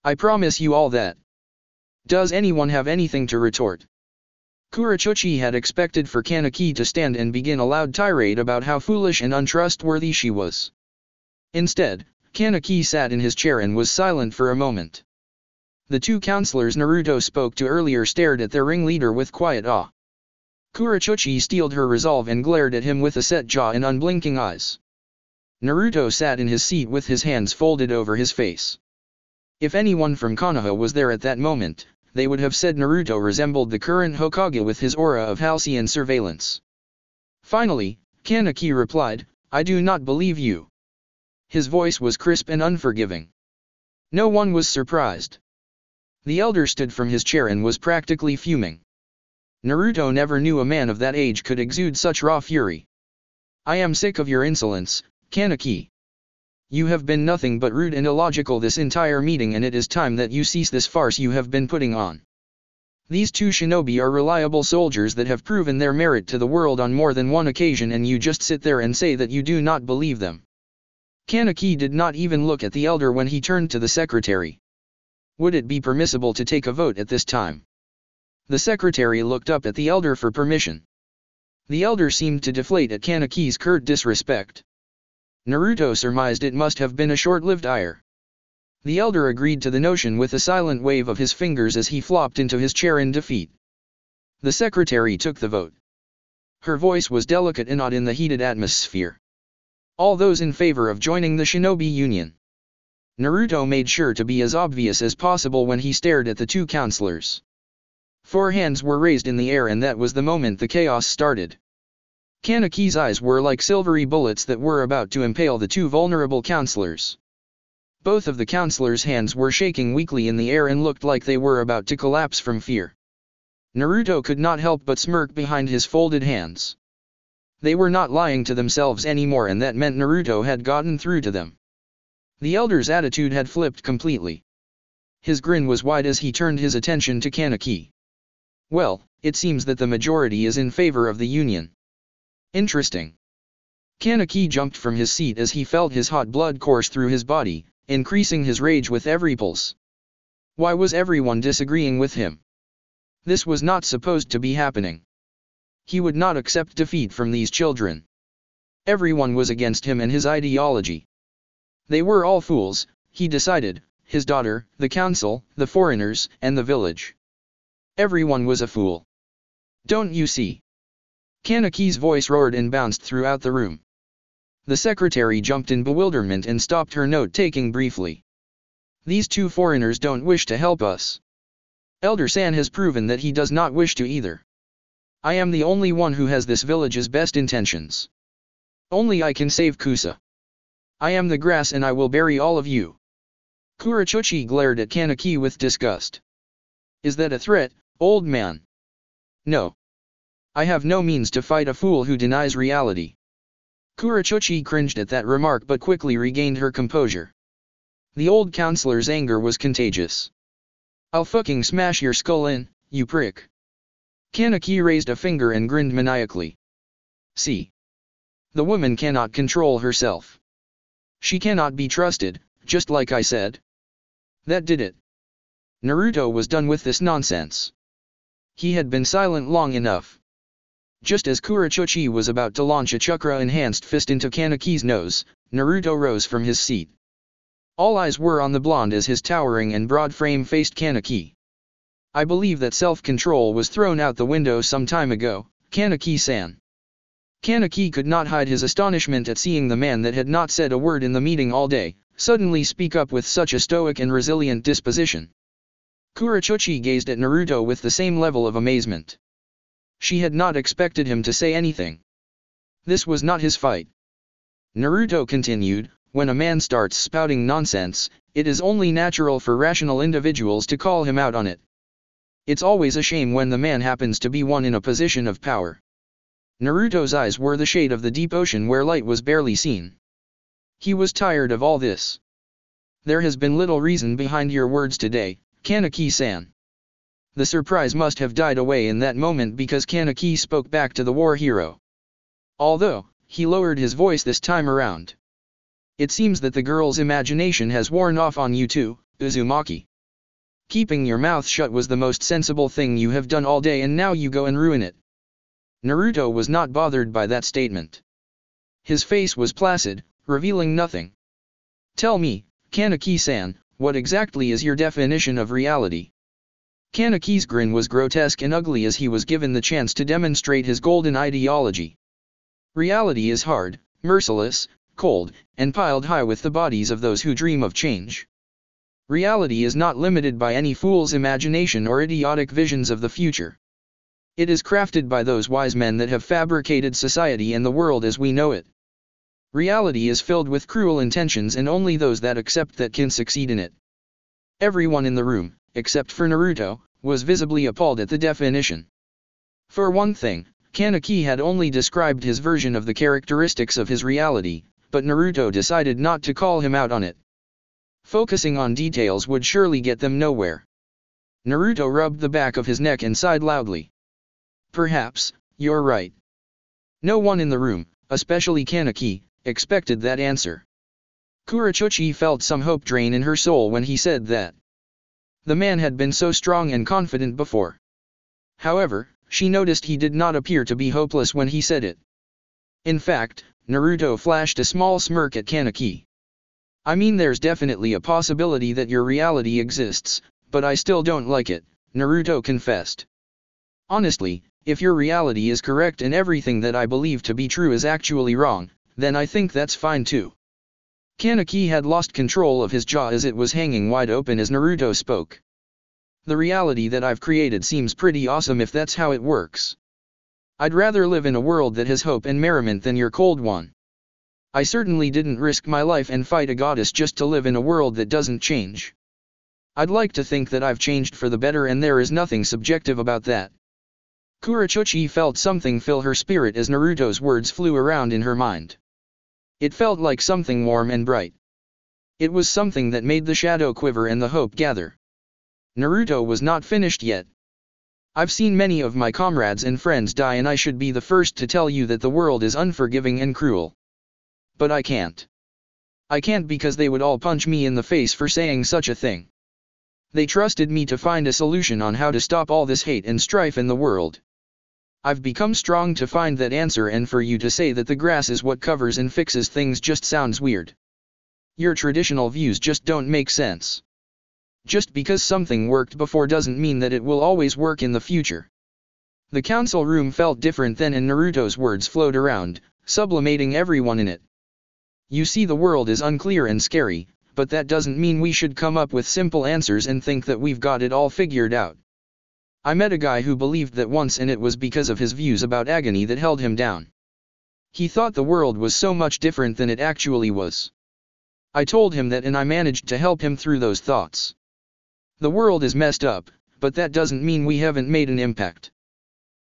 I promise you all that. Does anyone have anything to retort? Kurachuchi had expected for Kaneki to stand and begin a loud tirade about how foolish and untrustworthy she was. Instead, Kaneki sat in his chair and was silent for a moment. The two counselors Naruto spoke to earlier stared at their ringleader with quiet awe. Kurachuchi steeled her resolve and glared at him with a set jaw and unblinking eyes. Naruto sat in his seat with his hands folded over his face. If anyone from Konoha was there at that moment, they would have said Naruto resembled the current Hokage with his aura of halcyon surveillance. Finally, Kaneki replied, I do not believe you. His voice was crisp and unforgiving. No one was surprised. The elder stood from his chair and was practically fuming. Naruto never knew a man of that age could exude such raw fury. I am sick of your insolence, Kaneki. You have been nothing but rude and illogical this entire meeting, and it is time that you cease this farce you have been putting on. These two shinobi are reliable soldiers that have proven their merit to the world on more than one occasion, and you just sit there and say that you do not believe them. Kaneki did not even look at the elder when he turned to the secretary. Would it be permissible to take a vote at this time? The secretary looked up at the elder for permission. The elder seemed to deflate at Kaneki's curt disrespect. Naruto surmised it must have been a short-lived ire. The elder agreed to the notion with a silent wave of his fingers as he flopped into his chair in defeat. The secretary took the vote. Her voice was delicate and odd in the heated atmosphere. All those in favor of joining the shinobi union. Naruto made sure to be as obvious as possible when he stared at the two counselors. 4 hands were raised in the air, and that was the moment the chaos started. Kaneki's eyes were like silvery bullets that were about to impale the two vulnerable counselors. Both of the counselors' hands were shaking weakly in the air and looked like they were about to collapse from fear. Naruto could not help but smirk behind his folded hands. They were not lying to themselves anymore, and that meant Naruto had gotten through to them. The elder's attitude had flipped completely. His grin was wide as he turned his attention to Kaneki. Well, it seems that the majority is in favor of the union. Interesting. Kaneki jumped from his seat as he felt his hot blood course through his body, increasing his rage with every pulse. Why was everyone disagreeing with him? This was not supposed to be happening. He would not accept defeat from these children. Everyone was against him and his ideology. They were all fools, he decided, his daughter, the council, the foreigners, and the village. Everyone was a fool. Don't you see? Kaneki's voice roared and bounced throughout the room. The secretary jumped in bewilderment and stopped her note-taking briefly. These two foreigners don't wish to help us. Elder San has proven that he does not wish to either. I am the only one who has this village's best intentions. Only I can save Kusa. I am the grass and I will bury all of you. Kurachuchi glared at Kaneki with disgust. Is that a threat, old man? No. I have no means to fight a fool who denies reality. Kurachuchi cringed at that remark but quickly regained her composure. The old counselor's anger was contagious. I'll fucking smash your skull in, you prick. Kaneki raised a finger and grinned maniacally. See. The woman cannot control herself. She cannot be trusted, just like I said. That did it. Naruto was done with this nonsense. He had been silent long enough. Just as Kurachuchi was about to launch a chakra-enhanced fist into Kaneki's nose, Naruto rose from his seat. All eyes were on the blonde as his towering and broad frame faced Kaneki. I believe that self-control was thrown out the window some time ago, Kaneki-san. Kaneki could not hide his astonishment at seeing the man that had not said a word in the meeting all day, suddenly speak up with such a stoic and resilient disposition. Kurachuchi gazed at Naruto with the same level of amazement. She had not expected him to say anything. This was not his fight. Naruto continued, when a man starts spouting nonsense, it is only natural for rational individuals to call him out on it. It's always a shame when the man happens to be one in a position of power. Naruto's eyes were the shade of the deep ocean where light was barely seen. He was tired of all this. There has been little reason behind your words today, Kaneki-san. The surprise must have died away in that moment because Kaneki spoke back to the war hero. Although, he lowered his voice this time around. It seems that the girl's imagination has worn off on you too, Uzumaki. Keeping your mouth shut was the most sensible thing you have done all day and now you go and ruin it. Naruto was not bothered by that statement. His face was placid, revealing nothing. Tell me, Kaneki-san, what exactly is your definition of reality? Kaneki's grin was grotesque and ugly as he was given the chance to demonstrate his golden ideology. Reality is hard, merciless, cold, and piled high with the bodies of those who dream of change. Reality is not limited by any fool's imagination or idiotic visions of the future. It is crafted by those wise men that have fabricated society and the world as we know it. Reality is filled with cruel intentions and only those that accept that can succeed in it. Everyone in the room, except for Naruto, was visibly appalled at the definition. For one thing, Kaneki had only described his version of the characteristics of his reality, but Naruto decided not to call him out on it. Focusing on details would surely get them nowhere. Naruto rubbed the back of his neck and sighed loudly. Perhaps, you're right. No one in the room, especially Kaneki, expected that answer. Kurochuchi felt some hope drain in her soul when he said that. The man had been so strong and confident before. However, she noticed he did not appear to be hopeless when he said it. In fact, Naruto flashed a small smirk at Kaneki. I mean, there's definitely a possibility that your reality exists, but I still don't like it, Naruto confessed. Honestly, if your reality is correct and everything that I believe to be true is actually wrong, then I think that's fine too. Kaneki had lost control of his jaw as it was hanging wide open as Naruto spoke. The reality that I've created seems pretty awesome if that's how it works. I'd rather live in a world that has hope and merriment than your cold one. I certainly didn't risk my life and fight a goddess just to live in a world that doesn't change. I'd like to think that I've changed for the better and there is nothing subjective about that. Kurochuchi felt something fill her spirit as Naruto's words flew around in her mind. It felt like something warm and bright. It was something that made the shadow quiver and the hope gather. Naruto was not finished yet. I've seen many of my comrades and friends die and I should be the first to tell you that the world is unforgiving and cruel. But I can't. I can't because they would all punch me in the face for saying such a thing. They trusted me to find a solution on how to stop all this hate and strife in the world. I've become strong to find that answer, and for you to say that the grass is what covers and fixes things just sounds weird. Your traditional views just don't make sense. Just because something worked before doesn't mean that it will always work in the future. The council room felt different then and Naruto's words flowed around, sublimating everyone in it. You see, the world is unclear and scary, but that doesn't mean we should come up with simple answers and think that we've got it all figured out. I met a guy who believed that once, and it was because of his views about agony that held him down. He thought the world was so much different than it actually was. I told him that and I managed to help him through those thoughts. The world is messed up, but that doesn't mean we haven't made an impact.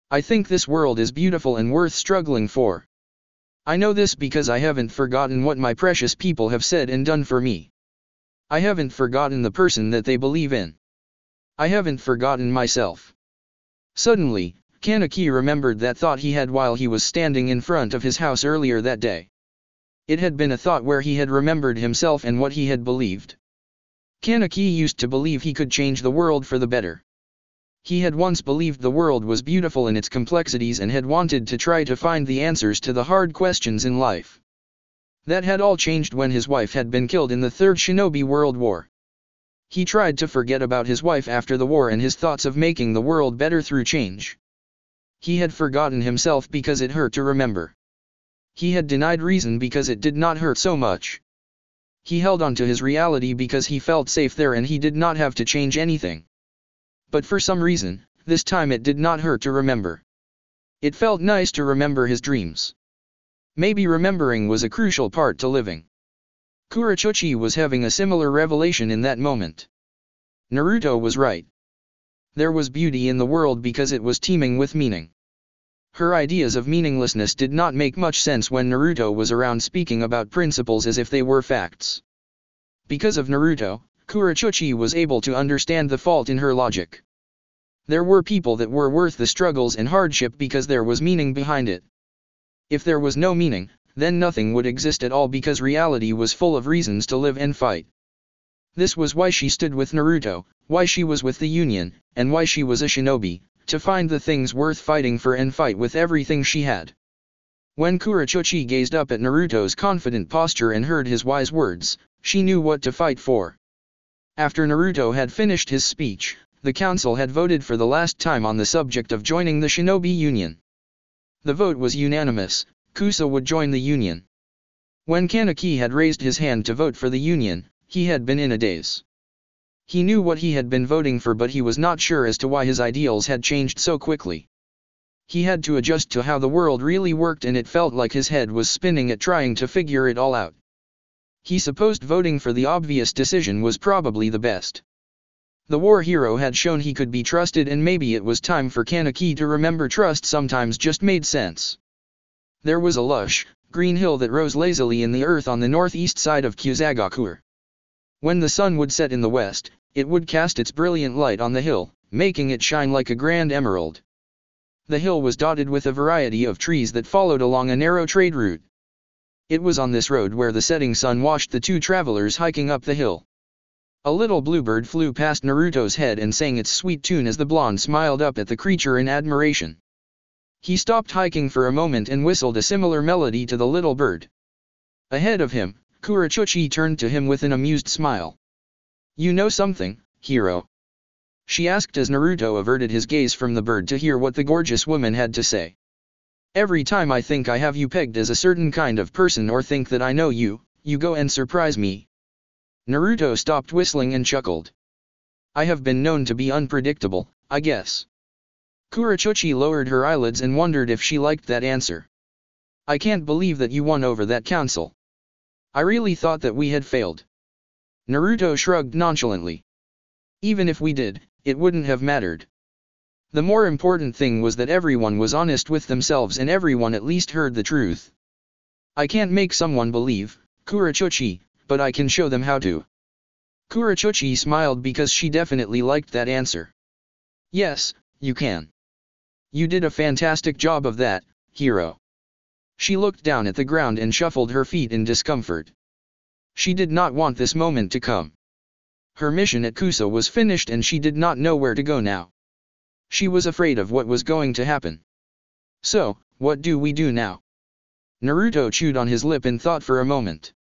I think this world is beautiful and worth struggling for. I know this because I haven't forgotten what my precious people have said and done for me. I haven't forgotten the person that they believe in. I haven't forgotten myself. Suddenly, Kaneki remembered that thought he had while he was standing in front of his house earlier that day. It had been a thought where he had remembered himself and what he had believed. Kaneki used to believe he could change the world for the better. He had once believed the world was beautiful in its complexities and had wanted to try to find the answers to the hard questions in life. That had all changed when his wife had been killed in the Third Shinobi World War. He tried to forget about his wife after the war and his thoughts of making the world better through change. He had forgotten himself because it hurt to remember. He had denied reason because it did not hurt so much. He held on to his reality because he felt safe there and he did not have to change anything. But for some reason, this time it did not hurt to remember. It felt nice to remember his dreams. Maybe remembering was a crucial part to living. Kurochuchi was having a similar revelation in that moment. Naruto was right. There was beauty in the world because it was teeming with meaning. Her ideas of meaninglessness did not make much sense when Naruto was around speaking about principles as if they were facts. Because of Naruto, Kurochuchi was able to understand the fault in her logic. There were people that were worth the struggles and hardship because there was meaning behind it. If there was no meaning, then nothing would exist at all because reality was full of reasons to live and fight. This was why she stood with Naruto, why she was with the Union, and why she was a shinobi, to find the things worth fighting for and fight with everything she had. When Kurochuchi gazed up at Naruto's confident posture and heard his wise words, she knew what to fight for. After Naruto had finished his speech, the council had voted for the last time on the subject of joining the Shinobi Union. The vote was unanimous. Kusa would join the Union. When Kaneki had raised his hand to vote for the Union, he had been in a daze. He knew what he had been voting for, but he was not sure as to why his ideals had changed so quickly. He had to adjust to how the world really worked, and it felt like his head was spinning at trying to figure it all out. He supposed voting for the obvious decision was probably the best. The war hero had shown he could be trusted, and maybe it was time for Kaneki to remember trust sometimes just made sense. There was a lush, green hill that rose lazily in the earth on the northeast side of Kusagakur. When the sun would set in the west, it would cast its brilliant light on the hill, making it shine like a grand emerald. The hill was dotted with a variety of trees that followed along a narrow trade route. It was on this road where the setting sun washed the two travelers hiking up the hill. A little bluebird flew past Naruto's head and sang its sweet tune as the blonde smiled up at the creature in admiration. He stopped hiking for a moment and whistled a similar melody to the little bird. Ahead of him, Kurochuchi turned to him with an amused smile. "You know something, hero?" she asked as Naruto averted his gaze from the bird to hear what the gorgeous woman had to say. "Every time I think I have you pegged as a certain kind of person or think that I know you, you go and surprise me." Naruto stopped whistling and chuckled. "I have been known to be unpredictable, I guess." Kurochuchi lowered her eyelids and wondered if she liked that answer. "I can't believe that you won over that council. I really thought that we had failed." Naruto shrugged nonchalantly. "Even if we did, it wouldn't have mattered. The more important thing was that everyone was honest with themselves and everyone at least heard the truth. I can't make someone believe, Kurochuchi, but I can show them how to." Kurochuchi smiled because she definitely liked that answer. "Yes, you can. You did a fantastic job of that, hero." She looked down at the ground and shuffled her feet in discomfort. She did not want this moment to come. Her mission at Kusa was finished and she did not know where to go now. She was afraid of what was going to happen. "So, what do we do now?" Naruto chewed on his lip and thought for a moment.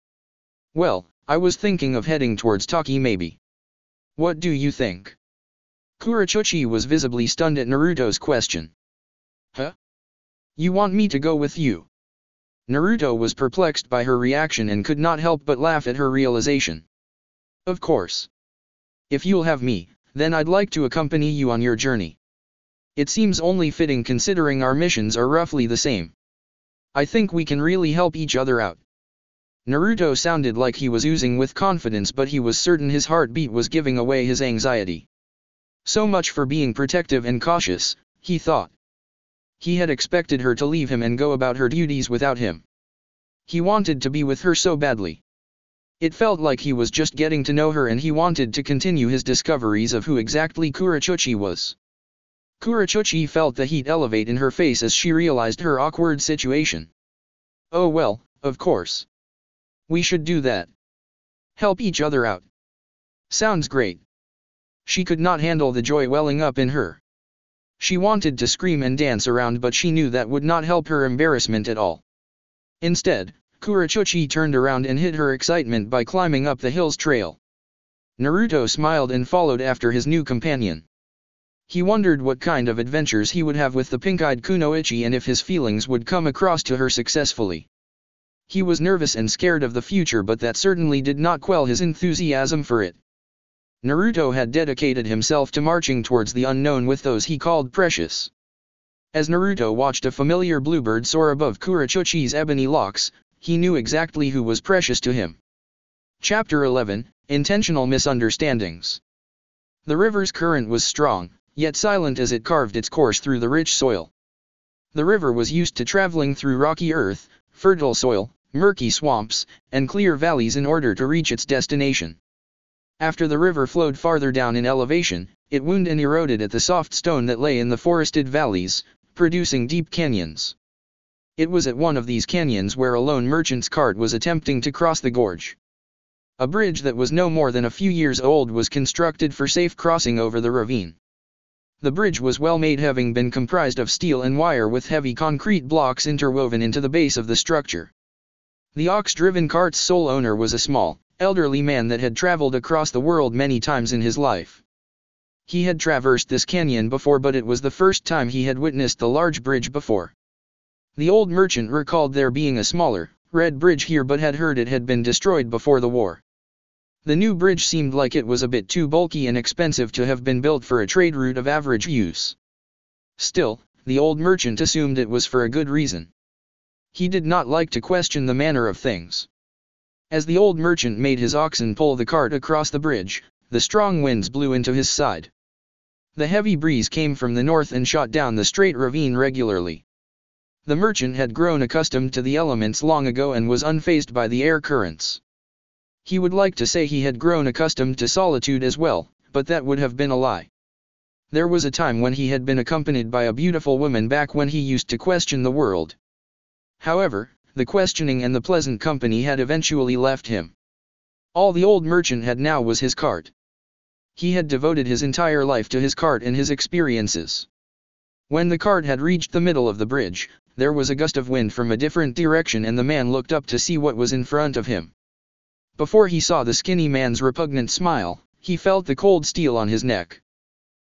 "Well, I was thinking of heading towards Taki maybe. What do you think?" Kurochuchi was visibly stunned at Naruto's question. "Huh? You want me to go with you?" Naruto was perplexed by her reaction and could not help but laugh at her realization. "Of course. If you'll have me, then I'd like to accompany you on your journey. It seems only fitting considering our missions are roughly the same. I think we can really help each other out." Naruto sounded like he was oozing with confidence, but he was certain his heartbeat was giving away his anxiety. So much for being protective and cautious, he thought. He had expected her to leave him and go about her duties without him. He wanted to be with her so badly. It felt like he was just getting to know her and he wanted to continue his discoveries of who exactly Kurochuchi was. Kurochuchi felt the heat elevate in her face as she realized her awkward situation. "Oh well, of course. We should do that. Help each other out. Sounds great." She could not handle the joy welling up in her. She wanted to scream and dance around, but she knew that would not help her embarrassment at all. Instead, Kurochuchi turned around and hid her excitement by climbing up the hill's trail. Naruto smiled and followed after his new companion. He wondered what kind of adventures he would have with the pink-eyed kunoichi and if his feelings would come across to her successfully. He was nervous and scared of the future, but that certainly did not quell his enthusiasm for it. Naruto had dedicated himself to marching towards the unknown with those he called precious. As Naruto watched a familiar bluebird soar above Kurochuchi's ebony locks, he knew exactly who was precious to him. Chapter 11, Intentional Misunderstandings. The river's current was strong, yet silent as it carved its course through the rich soil. The river was used to traveling through rocky earth, fertile soil, murky swamps, and clear valleys in order to reach its destination. After the river flowed farther down in elevation, it wound and eroded at the soft stone that lay in the forested valleys, producing deep canyons. It was at one of these canyons where a lone merchant's cart was attempting to cross the gorge. A bridge that was no more than a few years old was constructed for safe crossing over the ravine. The bridge was well made, having been comprised of steel and wire with heavy concrete blocks interwoven into the base of the structure. The ox-driven cart's sole owner was a small, elderly man that had traveled across the world many times in his life. He had traversed this canyon before, but it was the first time he had witnessed the large bridge before. The old merchant recalled there being a smaller, red bridge here, but had heard it had been destroyed before the war. The new bridge seemed like it was a bit too bulky and expensive to have been built for a trade route of average use. Still, the old merchant assumed it was for a good reason. He did not like to question the manner of things. As the old merchant made his oxen pull the cart across the bridge, the strong winds blew into his side. The heavy breeze came from the north and shot down the straight ravine regularly. The merchant had grown accustomed to the elements long ago and was unfazed by the air currents. He would like to say he had grown accustomed to solitude as well, but that would have been a lie. There was a time when he had been accompanied by a beautiful woman back when he used to question the world. However, the questioning and the pleasant company had eventually left him. All the old merchant had now was his cart. He had devoted his entire life to his cart and his experiences. When the cart had reached the middle of the bridge, there was a gust of wind from a different direction, and the man looked up to see what was in front of him. Before he saw the skinny man's repugnant smile, he felt the cold steel on his neck.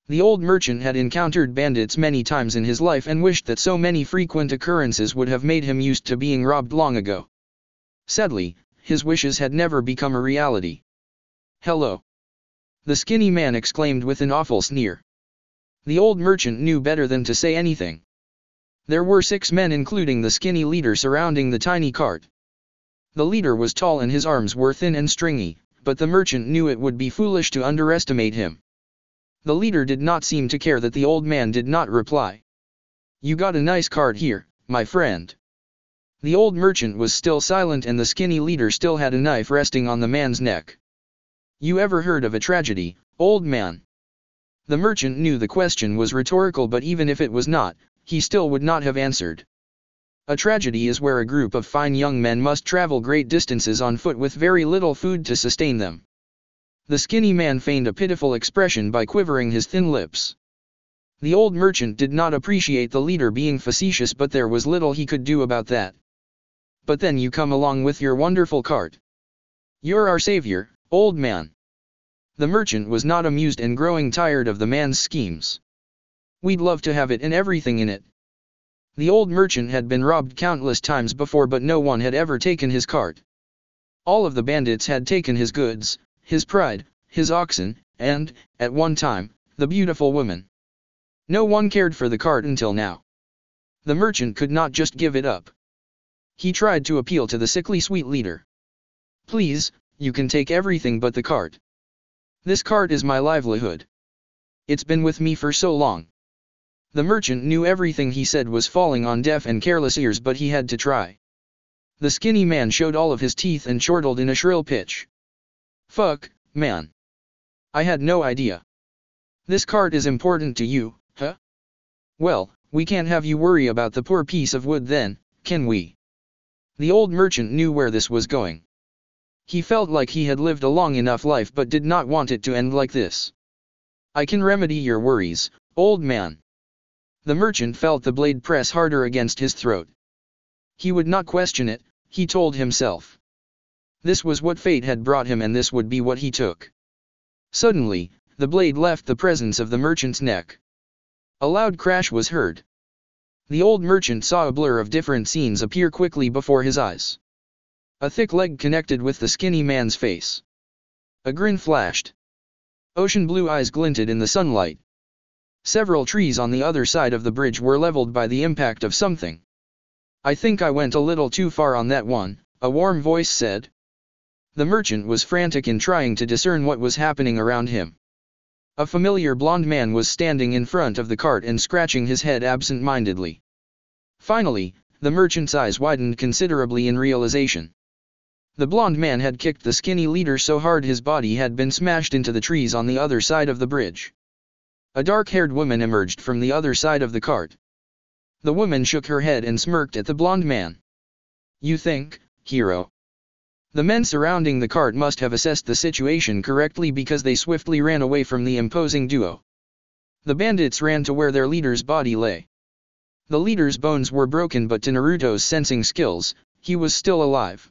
The old merchant had encountered bandits many times in his life and wished that so many frequent occurrences would have made him used to being robbed long ago. Sadly, his wishes had never become a reality. "Hello!" the skinny man exclaimed with an awful sneer. The old merchant knew better than to say anything. There were 6 men, including the skinny leader, surrounding the tiny cart. The leader was tall and his arms were thin and stringy, but the merchant knew it would be foolish to underestimate him. The leader did not seem to care that the old man did not reply. "You got a nice cart here, my friend." The old merchant was still silent, and the skinny leader still had a knife resting on the man's neck. "You ever heard of a tragedy, old man?" The merchant knew the question was rhetorical, but even if it was not, he still would not have answered. A tragedy is where a group of fine young men must travel great distances on foot with very little food to sustain them. The skinny man feigned a pitiful expression by quivering his thin lips. The old merchant did not appreciate the leader being facetious, but there was little he could do about that. "But then you come along with your wonderful cart. You're our savior, old man." The merchant was not amused and growing tired of the man's schemes. "We'd love to have it and everything in it." The old merchant had been robbed countless times before, but no one had ever taken his cart. All of the bandits had taken his goods, his pride, his oxen, and, at one time, the beautiful woman. No one cared for the cart until now. The merchant could not just give it up. He tried to appeal to the sickly sweet leader. "Please, you can take everything but the cart. This cart is my livelihood. It's been with me for so long." The merchant knew everything he said was falling on deaf and careless ears, but he had to try. The skinny man showed all of his teeth and chortled in a shrill pitch. "Fuck, man. I had no idea. This cart is important to you, huh? Well, we can't have you worry about the poor piece of wood then, can we?" The old merchant knew where this was going. He felt like he had lived a long enough life but did not want it to end like this. "I can remedy your worries, old man." The merchant felt the blade press harder against his throat. He would not question it, he told himself. This was what fate had brought him, and this would be what he took. Suddenly, the blade left the presence of the merchant's neck. A loud crash was heard. The old merchant saw a blur of different scenes appear quickly before his eyes. A thick leg connected with the skinny man's face. A grin flashed. Ocean blue eyes glinted in the sunlight. Several trees on the other side of the bridge were leveled by the impact of something. "I think I went a little too far on that one," a warm voice said. The merchant was frantic in trying to discern what was happening around him. A familiar blond man was standing in front of the cart and scratching his head absent-mindedly. Finally, the merchant's eyes widened considerably in realization. The blond man had kicked the skinny leader so hard his body had been smashed into the trees on the other side of the bridge. A dark-haired woman emerged from the other side of the cart. The woman shook her head and smirked at the blond man. "You think, hero?" The men surrounding the cart must have assessed the situation correctly because they swiftly ran away from the imposing duo. The bandits ran to where their leader's body lay. The leader's bones were broken, but to Naruto's sensing skills, he was still alive.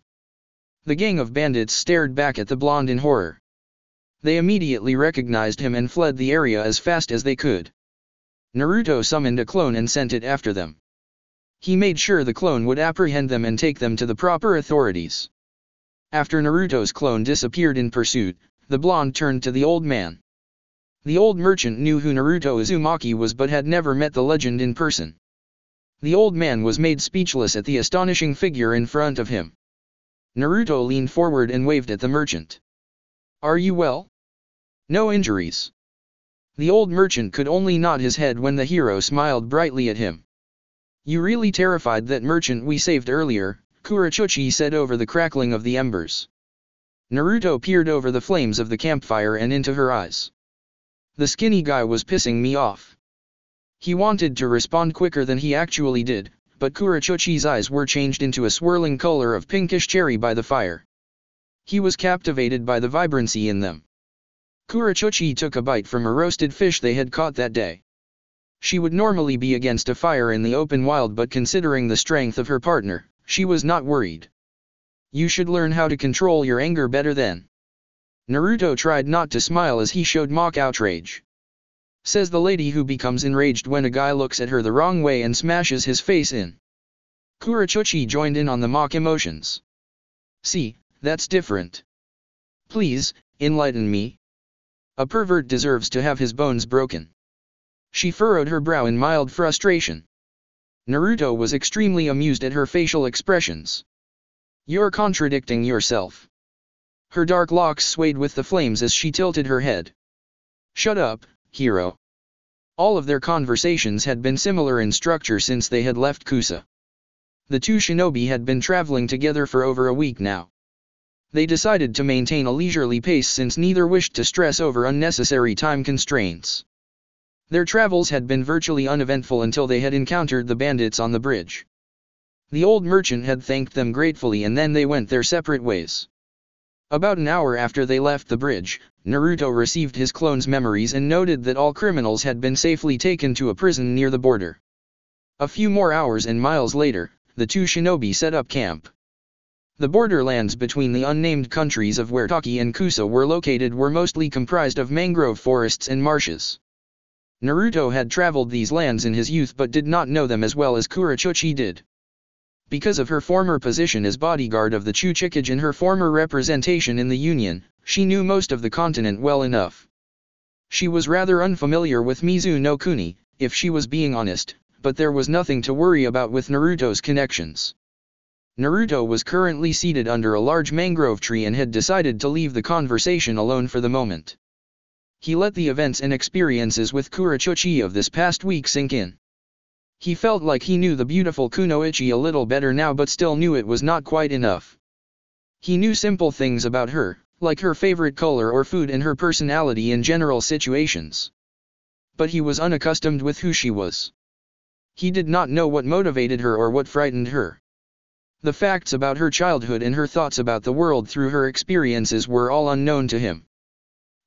The gang of bandits stared back at the blonde in horror. They immediately recognized him and fled the area as fast as they could. Naruto summoned a clone and sent it after them. He made sure the clone would apprehend them and take them to the proper authorities. After Naruto's clone disappeared in pursuit, the blonde turned to the old man. The old merchant knew who Naruto Uzumaki was but had never met the legend in person. The old man was made speechless at the astonishing figure in front of him. Naruto leaned forward and waved at the merchant. "Are you well? No injuries?" The old merchant could only nod his head when the hero smiled brightly at him. "You really terrified that merchant we saved earlier," Kurochuchi said over the crackling of the embers. Naruto peered over the flames of the campfire and into her eyes. "The skinny guy was pissing me off." He wanted to respond quicker than he actually did, but Kurochuchi's eyes were changed into a swirling color of pinkish cherry by the fire. He was captivated by the vibrancy in them. Kurochuchi took a bite from a roasted fish they had caught that day. She would normally be against a fire in the open wild, but considering the strength of her partner, she was not worried. "You should learn how to control your anger better then." Naruto tried not to smile as he showed mock outrage. Says the lady who becomes enraged when a guy looks at her the wrong way and smashes his face in. Kurochuchi joined in on the mock emotions. "See, that's different. Please, enlighten me. A pervert deserves to have his bones broken." She furrowed her brow in mild frustration. Naruto was extremely amused at her facial expressions. "You're contradicting yourself." Her dark locks swayed with the flames as she tilted her head. "Shut up, hero." All of their conversations had been similar in structure since they had left Kusa. The two shinobi had been traveling together for over a week now. They decided to maintain a leisurely pace since neither wished to stress over unnecessary time constraints. Their travels had been virtually uneventful until they had encountered the bandits on the bridge. The old merchant had thanked them gratefully and then they went their separate ways. About an hour after they left the bridge, Naruto received his clone's memories and noted that all criminals had been safely taken to a prison near the border. A few more hours and miles later, the two shinobi set up camp. The borderlands between the unnamed countries of where Taki and Kusa were located were mostly comprised of mangrove forests and marshes. Naruto had traveled these lands in his youth but did not know them as well as Kurochuchi did. Because of her former position as bodyguard of the Chuchikage and her former representation in the Union, she knew most of the continent well enough. She was rather unfamiliar with Mizu no Kuni, if she was being honest, but there was nothing to worry about with Naruto's connections. Naruto was currently seated under a large mangrove tree and had decided to leave the conversation alone for the moment. He let the events and experiences with Kurochuchi of this past week sink in. He felt like he knew the beautiful Kunoichi a little better now but still knew it was not quite enough. He knew simple things about her, like her favorite color or food and her personality in general situations. But he was unaccustomed with who she was. He did not know what motivated her or what frightened her. The facts about her childhood and her thoughts about the world through her experiences were all unknown to him.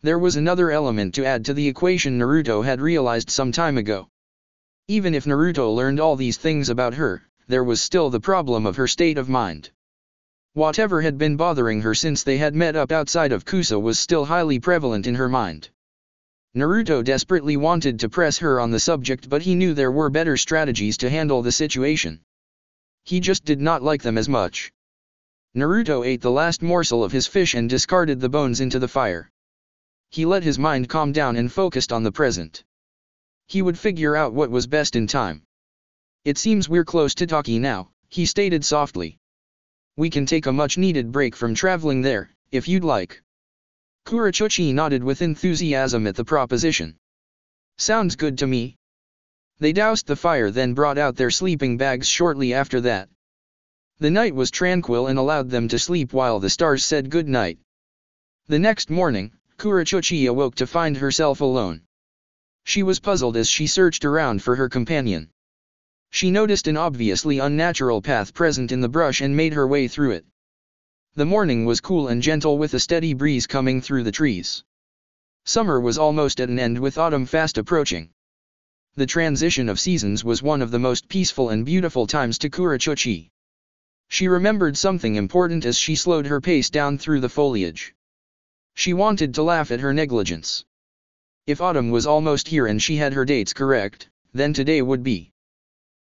There was another element to add to the equation Naruto had realized some time ago. Even if Naruto learned all these things about her, there was still the problem of her state of mind. Whatever had been bothering her since they had met up outside of Kusa was still highly prevalent in her mind. Naruto desperately wanted to press her on the subject but he knew there were better strategies to handle the situation. He just did not like them as much. Naruto ate the last morsel of his fish and discarded the bones into the fire. He let his mind calm down and focused on the present. He would figure out what was best in time. "It seems we're close to Taki now," he stated softly. "We can take a much-needed break from traveling there, if you'd like." Kurochuchi nodded with enthusiasm at the proposition. "Sounds good to me." They doused the fire, then brought out their sleeping bags shortly after that. The night was tranquil and allowed them to sleep while the stars said good night. The next morning, Kurochuchi awoke to find herself alone. She was puzzled as she searched around for her companion. She noticed an obviously unnatural path present in the brush and made her way through it. The morning was cool and gentle with a steady breeze coming through the trees. Summer was almost at an end with autumn fast approaching. The transition of seasons was one of the most peaceful and beautiful times to Kurochuchi. She remembered something important as she slowed her pace down through the foliage. She wanted to laugh at her negligence. If autumn was almost here and she had her dates correct, then today would be.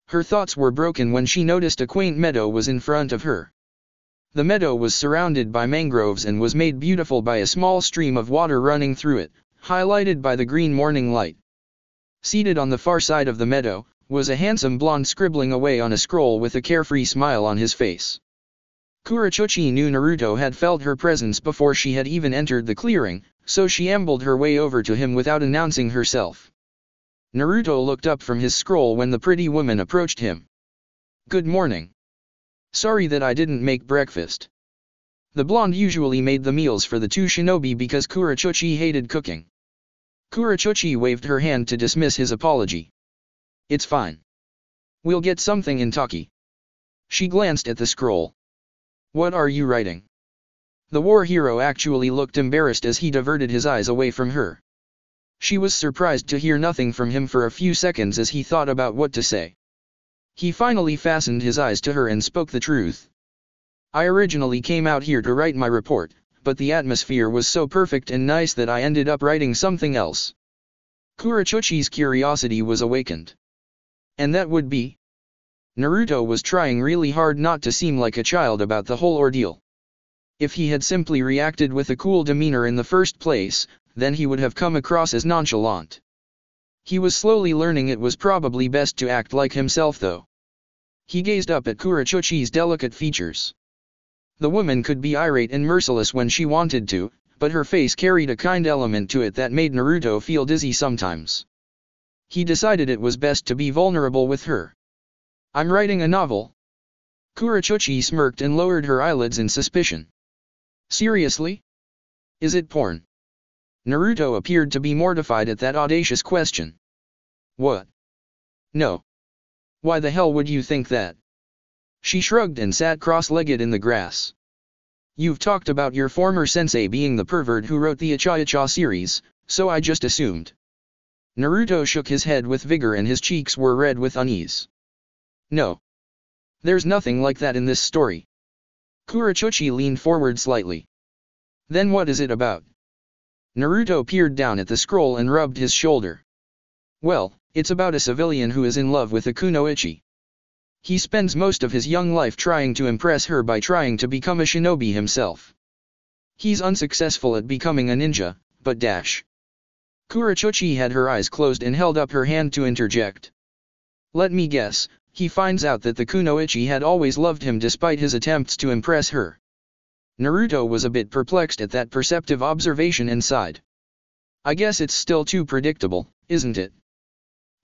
Her thoughts were broken when she noticed a quaint meadow was in front of her. The meadow was surrounded by mangroves and was made beautiful by a small stream of water running through it, highlighted by the green morning light. Seated on the far side of the meadow, was a handsome blonde scribbling away on a scroll with a carefree smile on his face. Kurochuchi knew Naruto had felt her presence before she had even entered the clearing, so she ambled her way over to him without announcing herself. Naruto looked up from his scroll when the pretty woman approached him. "Good morning. Sorry that I didn't make breakfast." The blonde usually made the meals for the two shinobi because Kurochuchi hated cooking. Kurochuchi waved her hand to dismiss his apology. "It's fine. We'll get something in Taki." She glanced at the scroll. "What are you writing?" The war hero actually looked embarrassed as he diverted his eyes away from her. She was surprised to hear nothing from him for a few seconds as he thought about what to say. He finally fastened his eyes to her and spoke the truth. "I originally came out here to write my report, but the atmosphere was so perfect and nice that I ended up writing something else." Kurochuchi's curiosity was awakened. "And that would be?" Naruto was trying really hard not to seem like a child about the whole ordeal. If he had simply reacted with a cool demeanor in the first place, then he would have come across as nonchalant. He was slowly learning it was probably best to act like himself though. He gazed up at Kurochuchi's delicate features. The woman could be irate and merciless when she wanted to, but her face carried a kind element to it that made Naruto feel dizzy sometimes. He decided it was best to be vulnerable with her. "I'm writing a novel." Kurochuchi smirked and lowered her eyelids in suspicion. "Seriously? Is it porn?" Naruto appeared to be mortified at that audacious question. "What? No. Why the hell would you think that?" She shrugged and sat cross-legged in the grass. "You've talked about your former sensei being the pervert who wrote the Icha series, so I just assumed." Naruto shook his head with vigor and his cheeks were red with unease. "No. There's nothing like that in this story." Kurochuchi leaned forward slightly. "Then what is it about?" Naruto peered down at the scroll and rubbed his shoulder. "Well, it's about a civilian who is in love with a kunoichi. He spends most of his young life trying to impress her by trying to become a shinobi himself. He's unsuccessful at becoming a ninja, but Kurochuchi had her eyes closed and held up her hand to interject. "Let me guess, he finds out that the kunoichi had always loved him despite his attempts to impress her." Naruto was a bit perplexed at that perceptive observation and sighed. "I guess it's still too predictable, isn't it?"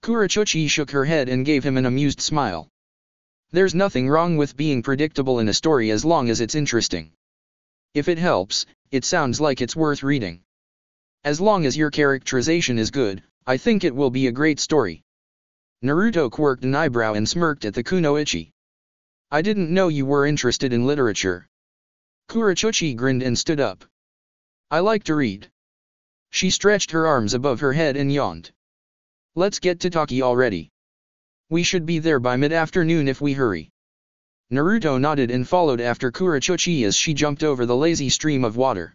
Kurochuchi shook her head and gave him an amused smile. "There's nothing wrong with being predictable in a story as long as it's interesting. If it helps, it sounds like it's worth reading. As long as your characterization is good, I think it will be a great story." Naruto quirked an eyebrow and smirked at the kunoichi. "I didn't know you were interested in literature." Kurochuchi grinned and stood up. "I like to read." She stretched her arms above her head and yawned. "Let's get to Taki already. We should be there by mid-afternoon if we hurry." Naruto nodded and followed after Kurochuchi as she jumped over the lazy stream of water.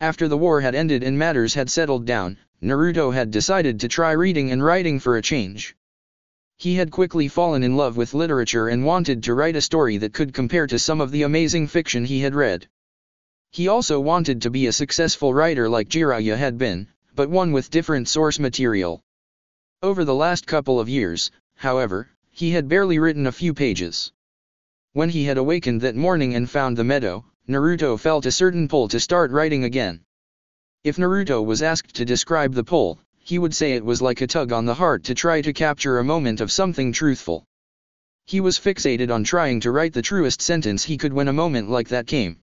After the war had ended and matters had settled down, Naruto had decided to try reading and writing for a change. He had quickly fallen in love with literature and wanted to write a story that could compare to some of the amazing fiction he had read. He also wanted to be a successful writer like Jiraiya had been, but one with different source material. Over the last couple of years, however, he had barely written a few pages. When he had awakened that morning and found the meadow, Naruto felt a certain pull to start writing again. If Naruto was asked to describe the pull, he would say it was like a tug on the heart to try to capture a moment of something truthful. He was fixated on trying to write the truest sentence he could when a moment like that came.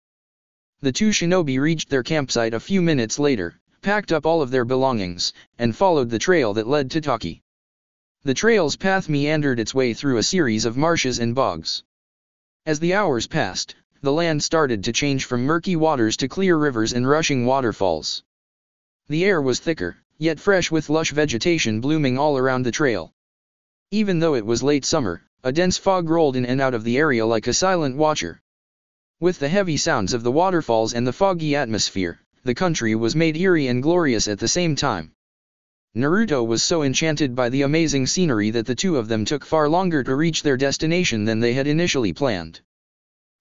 The two shinobi reached their campsite a few minutes later, packed up all of their belongings, and followed the trail that led to Taki. The trail's path meandered its way through a series of marshes and bogs. As the hours passed, the land started to change from murky waters to clear rivers and rushing waterfalls. The air was thicker, yet fresh with lush vegetation blooming all around the trail. Even though it was late summer, a dense fog rolled in and out of the area like a silent watcher. With the heavy sounds of the waterfalls and the foggy atmosphere, the country was made eerie and glorious at the same time. Naruto was so enchanted by the amazing scenery that the two of them took far longer to reach their destination than they had initially planned.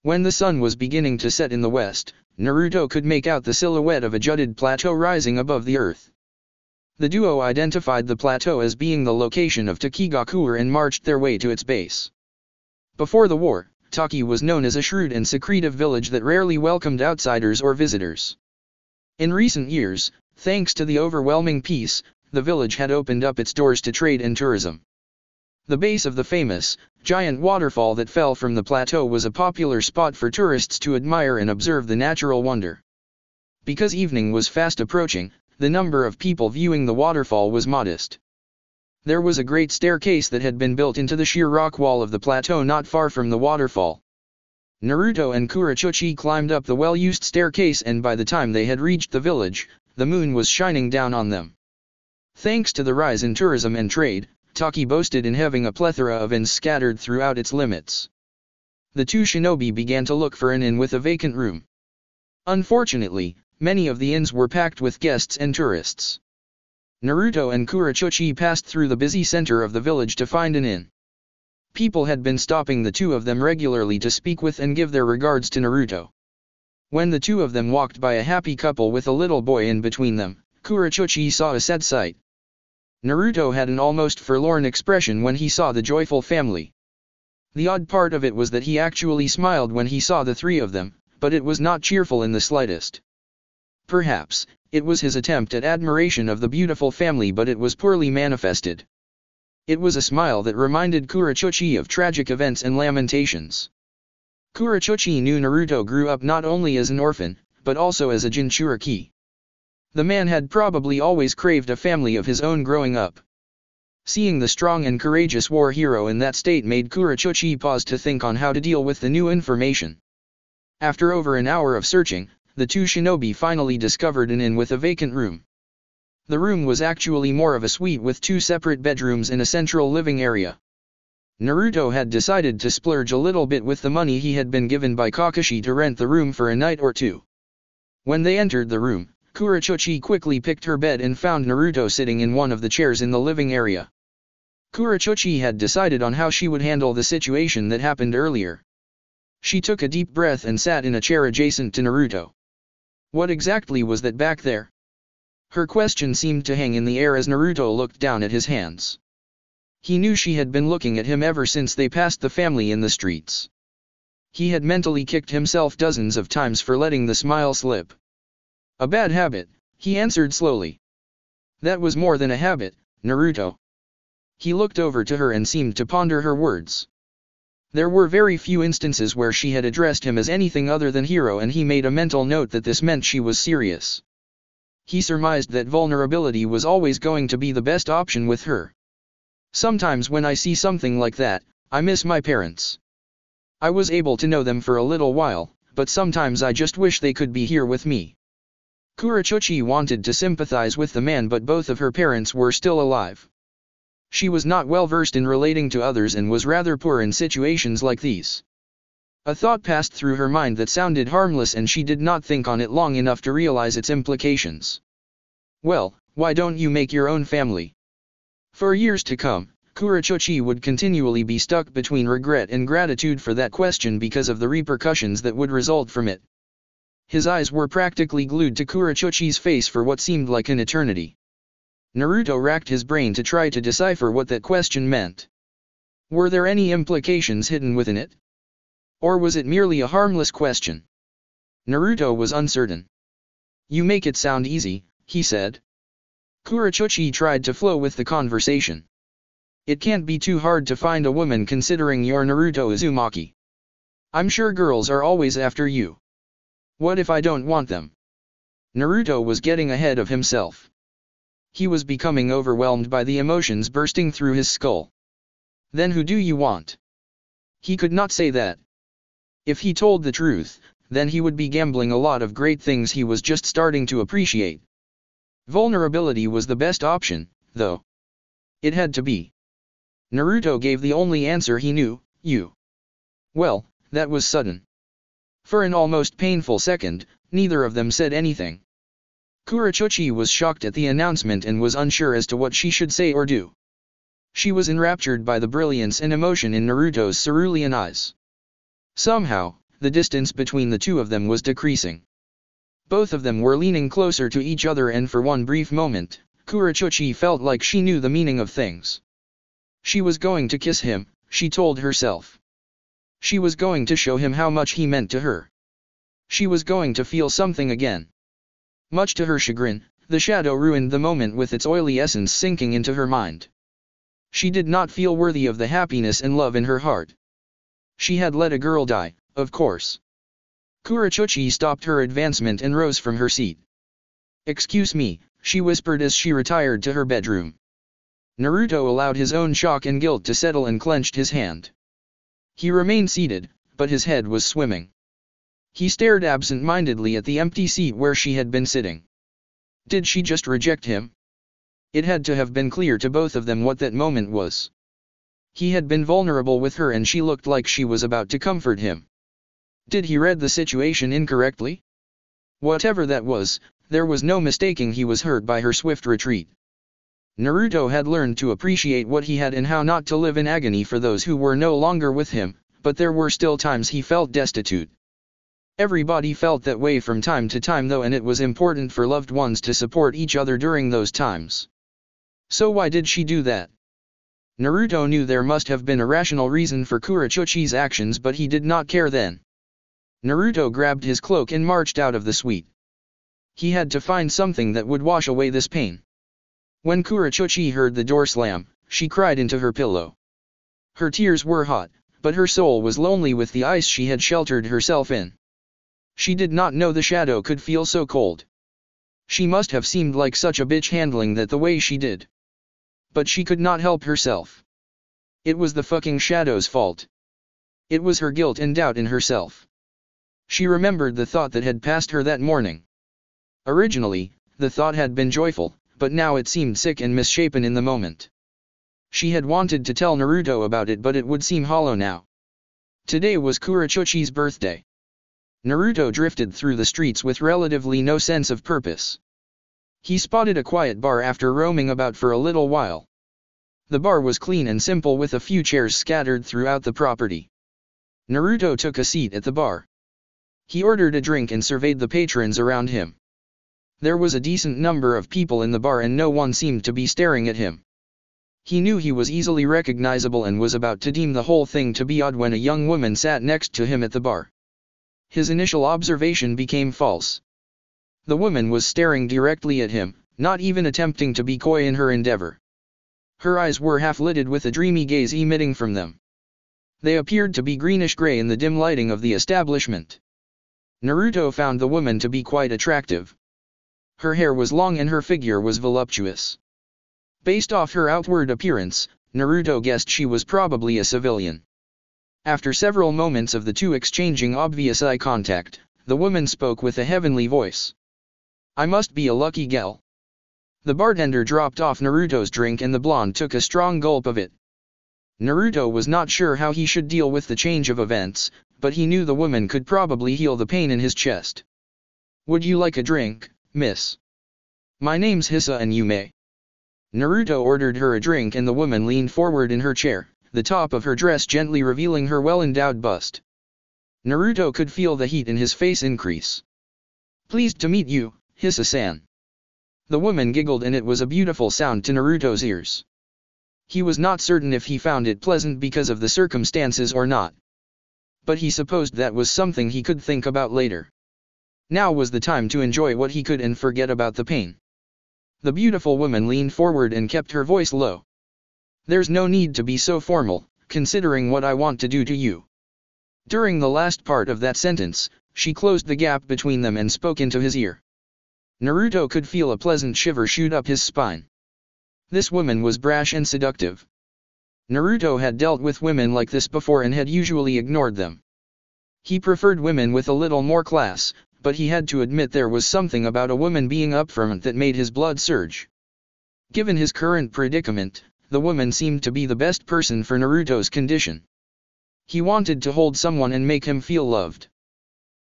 When the sun was beginning to set in the west, Naruto could make out the silhouette of a jutted plateau rising above the earth. The duo identified the plateau as being the location of Takigakure and marched their way to its base. Before the war, Taki was known as a shrewd and secretive village that rarely welcomed outsiders or visitors. In recent years, thanks to the overwhelming peace, the village had opened up its doors to trade and tourism. The base of the famous, giant waterfall that fell from the plateau was a popular spot for tourists to admire and observe the natural wonder. Because evening was fast approaching, the number of people viewing the waterfall was modest. There was a great staircase that had been built into the sheer rock wall of the plateau not far from the waterfall. Naruto and Kurochuchi climbed up the well-used staircase, and by the time they had reached the village, the moon was shining down on them. Thanks to the rise in tourism and trade, Taki boasted in having a plethora of inns scattered throughout its limits. The two shinobi began to look for an inn with a vacant room. Unfortunately, many of the inns were packed with guests and tourists. Naruto and Kurochuchi passed through the busy center of the village to find an inn. People had been stopping the two of them regularly to speak with and give their regards to Naruto. When the two of them walked by a happy couple with a little boy in between them, Kurochuchi saw a sad sight. Naruto had an almost forlorn expression when he saw the joyful family. The odd part of it was that he actually smiled when he saw the three of them, but it was not cheerful in the slightest. Perhaps, it was his attempt at admiration of the beautiful family, but it was poorly manifested. It was a smile that reminded Kurochuchi of tragic events and lamentations. Kurochuchi knew Naruto grew up not only as an orphan, but also as a Jinchuriki. The man had probably always craved a family of his own growing up. Seeing the strong and courageous war hero in that state made Kurochuchi pause to think on how to deal with the new information. After over an hour of searching, the two shinobi finally discovered an inn with a vacant room. The room was actually more of a suite with two separate bedrooms in a central living area. Naruto had decided to splurge a little bit with the money he had been given by Kakashi to rent the room for a night or two. When they entered the room, Kurochuchi quickly picked her bed and found Naruto sitting in one of the chairs in the living area. Kurochuchi had decided on how she would handle the situation that happened earlier. She took a deep breath and sat in a chair adjacent to Naruto. What exactly was that back there? Her question seemed to hang in the air as Naruto looked down at his hands. He knew she had been looking at him ever since they passed the family in the streets. He had mentally kicked himself dozens of times for letting the smile slip. A bad habit, he answered slowly. That was more than a habit, Naruto. He looked over to her and seemed to ponder her words. There were very few instances where she had addressed him as anything other than hero, and he made a mental note that this meant she was serious. He surmised that vulnerability was always going to be the best option with her. Sometimes when I see something like that, I miss my parents. I was able to know them for a little while, but sometimes I just wish they could be here with me. Kurochuchi wanted to sympathize with the man, but both of her parents were still alive. She was not well versed in relating to others and was rather poor in situations like these. A thought passed through her mind that sounded harmless, and she did not think on it long enough to realize its implications. Well, why don't you make your own family? For years to come, Kurochuchi would continually be stuck between regret and gratitude for that question because of the repercussions that would result from it. His eyes were practically glued to Kurochuchi's face for what seemed like an eternity. Naruto racked his brain to try to decipher what that question meant. Were there any implications hidden within it? Or was it merely a harmless question? Naruto was uncertain. You make it sound easy, he said. Kurochuchi tried to flow with the conversation. It can't be too hard to find a woman considering you're Naruto Uzumaki. I'm sure girls are always after you. What if I don't want them? Naruto was getting ahead of himself. He was becoming overwhelmed by the emotions bursting through his skull. Then who do you want? He could not say that. If he told the truth, then he would be gambling a lot of great things he was just starting to appreciate. Vulnerability was the best option, though. It had to be. Naruto gave the only answer he knew, you. Well, that was sudden. For an almost painful second, neither of them said anything. Kurochuchi was shocked at the announcement and was unsure as to what she should say or do. She was enraptured by the brilliance and emotion in Naruto's cerulean eyes. Somehow, the distance between the two of them was decreasing. Both of them were leaning closer to each other, and for one brief moment, Kurochuchi felt like she knew the meaning of things. She was going to kiss him, she told herself. She was going to show him how much he meant to her. She was going to feel something again. Much to her chagrin, the shadow ruined the moment with its oily essence sinking into her mind. She did not feel worthy of the happiness and love in her heart. She had let a girl die, of course. Kurochuchi stopped her advancement and rose from her seat. Excuse me, she whispered as she retired to her bedroom. Naruto allowed his own shock and guilt to settle and clenched his hand. He remained seated, but his head was swimming. He stared absent-mindedly at the empty seat where she had been sitting. Did she just reject him? It had to have been clear to both of them what that moment was. He had been vulnerable with her and she looked like she was about to comfort him. Did he read the situation incorrectly? Whatever that was, there was no mistaking he was hurt by her swift retreat. Naruto had learned to appreciate what he had and how not to live in agony for those who were no longer with him, but there were still times he felt destitute. Everybody felt that way from time to time though, and it was important for loved ones to support each other during those times. So why did she do that? Naruto knew there must have been a rational reason for Kurochuchi's actions, but he did not care then. Naruto grabbed his cloak and marched out of the suite. He had to find something that would wash away this pain. When Kurochuchi heard the door slam, she cried into her pillow. Her tears were hot, but her soul was lonely with the ice she had sheltered herself in. She did not know the shadow could feel so cold. She must have seemed like such a bitch handling that the way she did. But she could not help herself. It was the fucking shadow's fault. It was her guilt and doubt in herself. She remembered the thought that had passed her that morning. Originally, the thought had been joyful, but now it seemed sick and misshapen in the moment. She had wanted to tell Naruto about it, but it would seem hollow now. Today was Kurochuchi's birthday. Naruto drifted through the streets with relatively no sense of purpose. He spotted a quiet bar after roaming about for a little while. The bar was clean and simple with a few chairs scattered throughout the property. Naruto took a seat at the bar. He ordered a drink and surveyed the patrons around him. There was a decent number of people in the bar and no one seemed to be staring at him. He knew he was easily recognizable and was about to deem the whole thing to be odd when a young woman sat next to him at the bar. His initial observation became false. The woman was staring directly at him, not even attempting to be coy in her endeavor. Her eyes were half-lidded with a dreamy gaze emitting from them. They appeared to be greenish-gray in the dim lighting of the establishment. Naruto found the woman to be quite attractive. Her hair was long and her figure was voluptuous. Based off her outward appearance, Naruto guessed she was probably a civilian. After several moments of the two exchanging obvious eye contact, the woman spoke with a heavenly voice. I must be a lucky gal. The bartender dropped off Naruto's drink and the blonde took a strong gulp of it. Naruto was not sure how he should deal with the change of events, but he knew the woman could probably heal the pain in his chest. Would you like a drink, miss? My name's Hisa and you may. Naruto ordered her a drink and the woman leaned forward in her chair, the top of her dress gently revealing her well-endowed bust. Naruto could feel the heat in his face increase. Pleased to meet you, Hisa-san. The woman giggled and it was a beautiful sound to Naruto's ears. He was not certain if he found it pleasant because of the circumstances or not. But he supposed that was something he could think about later. Now was the time to enjoy what he could and forget about the pain. The beautiful woman leaned forward and kept her voice low. There's no need to be so formal, considering what I want to do to you. During the last part of that sentence, she closed the gap between them and spoke into his ear. Naruto could feel a pleasant shiver shoot up his spine. This woman was brash and seductive. Naruto had dealt with women like this before and had usually ignored them. He preferred women with a little more class, but he had to admit there was something about a woman being upfront that made his blood surge. Given his current predicament, the woman seemed to be the best person for Naruto's condition. He wanted to hold someone and make him feel loved.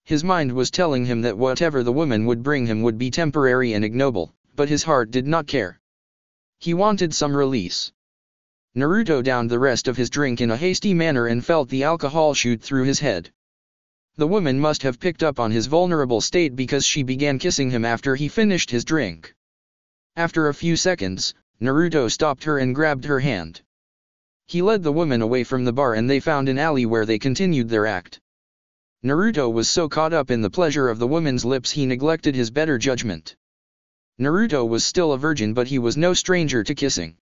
His mind was telling him that whatever the woman would bring him would be temporary and ignoble, but his heart did not care. He wanted some release. Naruto downed the rest of his drink in a hasty manner and felt the alcohol shoot through his head. The woman must have picked up on his vulnerable state because she began kissing him after he finished his drink. After a few seconds, Naruto stopped her and grabbed her hand. He led the woman away from the bar and they found an alley where they continued their act. Naruto was so caught up in the pleasure of the woman's lips he neglected his better judgment. Naruto was still a virgin, but he was no stranger to kissing.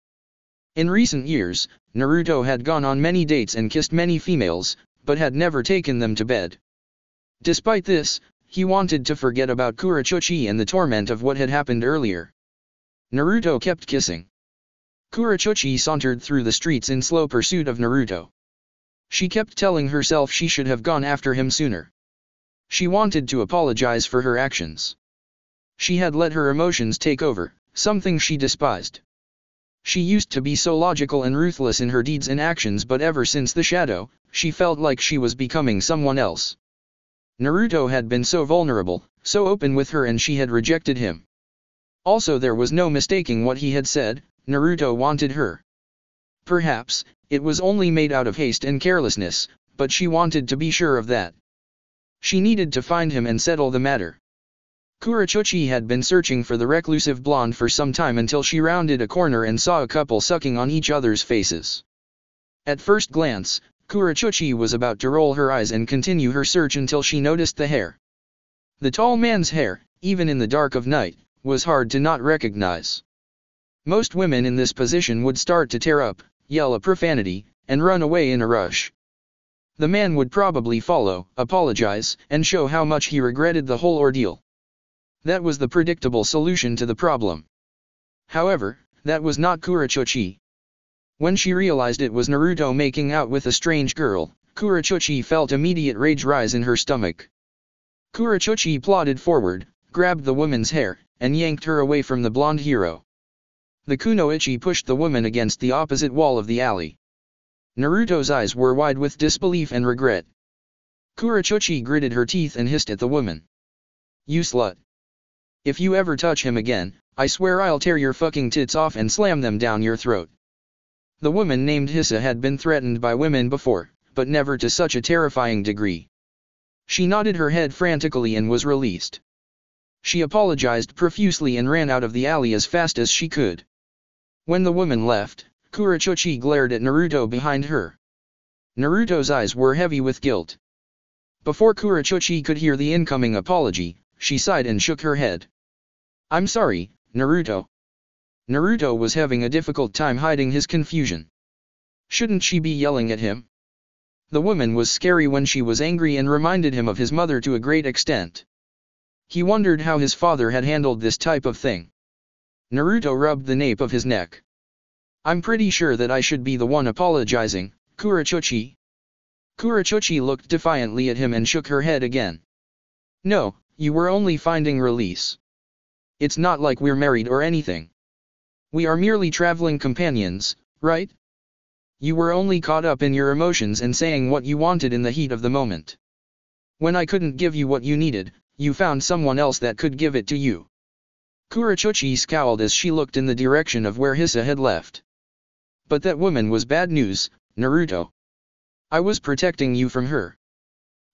In recent years, Naruto had gone on many dates and kissed many females, but had never taken them to bed. Despite this, he wanted to forget about Kurochuchi and the torment of what had happened earlier. Naruto kept kissing. Kurochuchi sauntered through the streets in slow pursuit of Naruto. She kept telling herself she should have gone after him sooner. She wanted to apologize for her actions. She had let her emotions take over, something she despised. She used to be so logical and ruthless in her deeds and actions, but ever since the shadow, she felt like she was becoming someone else. Naruto had been so vulnerable, so open with her, and she had rejected him. Also, there was no mistaking what he had said, Naruto wanted her. Perhaps, it was only made out of haste and carelessness, but she wanted to be sure of that. She needed to find him and settle the matter. Kurochuchi had been searching for the reclusive blonde for some time until she rounded a corner and saw a couple sucking on each other's faces. At first glance, Kurochuchi was about to roll her eyes and continue her search until she noticed the hair. The tall man's hair, even in the dark of night, was hard to not recognize. Most women in this position would start to tear up, yell a profanity, and run away in a rush. The man would probably follow, apologize, and show how much he regretted the whole ordeal. That was the predictable solution to the problem. However, that was not Kurochuchi. When she realized it was Naruto making out with a strange girl, Kurochuchi felt immediate rage rise in her stomach. Kurochuchi plodded forward, grabbed the woman's hair, and yanked her away from the blonde hero. The kunoichi pushed the woman against the opposite wall of the alley. Naruto's eyes were wide with disbelief and regret. Kurochuchi gritted her teeth and hissed at the woman. "You slut. If you ever touch him again, I swear I'll tear your fucking tits off and slam them down your throat." The woman named Hisa had been threatened by women before, but never to such a terrifying degree. She nodded her head frantically and was released. She apologized profusely and ran out of the alley as fast as she could. When the woman left, Kurochuchi glared at Naruto behind her. Naruto's eyes were heavy with guilt. Before Kurochuchi could hear the incoming apology, she sighed and shook her head. "I'm sorry, Naruto." Naruto was having a difficult time hiding his confusion. Shouldn't she be yelling at him? The woman was scary when she was angry and reminded him of his mother to a great extent. He wondered how his father had handled this type of thing. Naruto rubbed the nape of his neck. "I'm pretty sure that I should be the one apologizing, Kurochuchi." Kurochuchi looked defiantly at him and shook her head again. "No, you were only finding release. It's not like we're married or anything. We are merely traveling companions, right? You were only caught up in your emotions and saying what you wanted in the heat of the moment. When I couldn't give you what you needed, you found someone else that could give it to you." Kurochuchi scowled as she looked in the direction of where Hisa had left. "But that woman was bad news, Naruto. I was protecting you from her."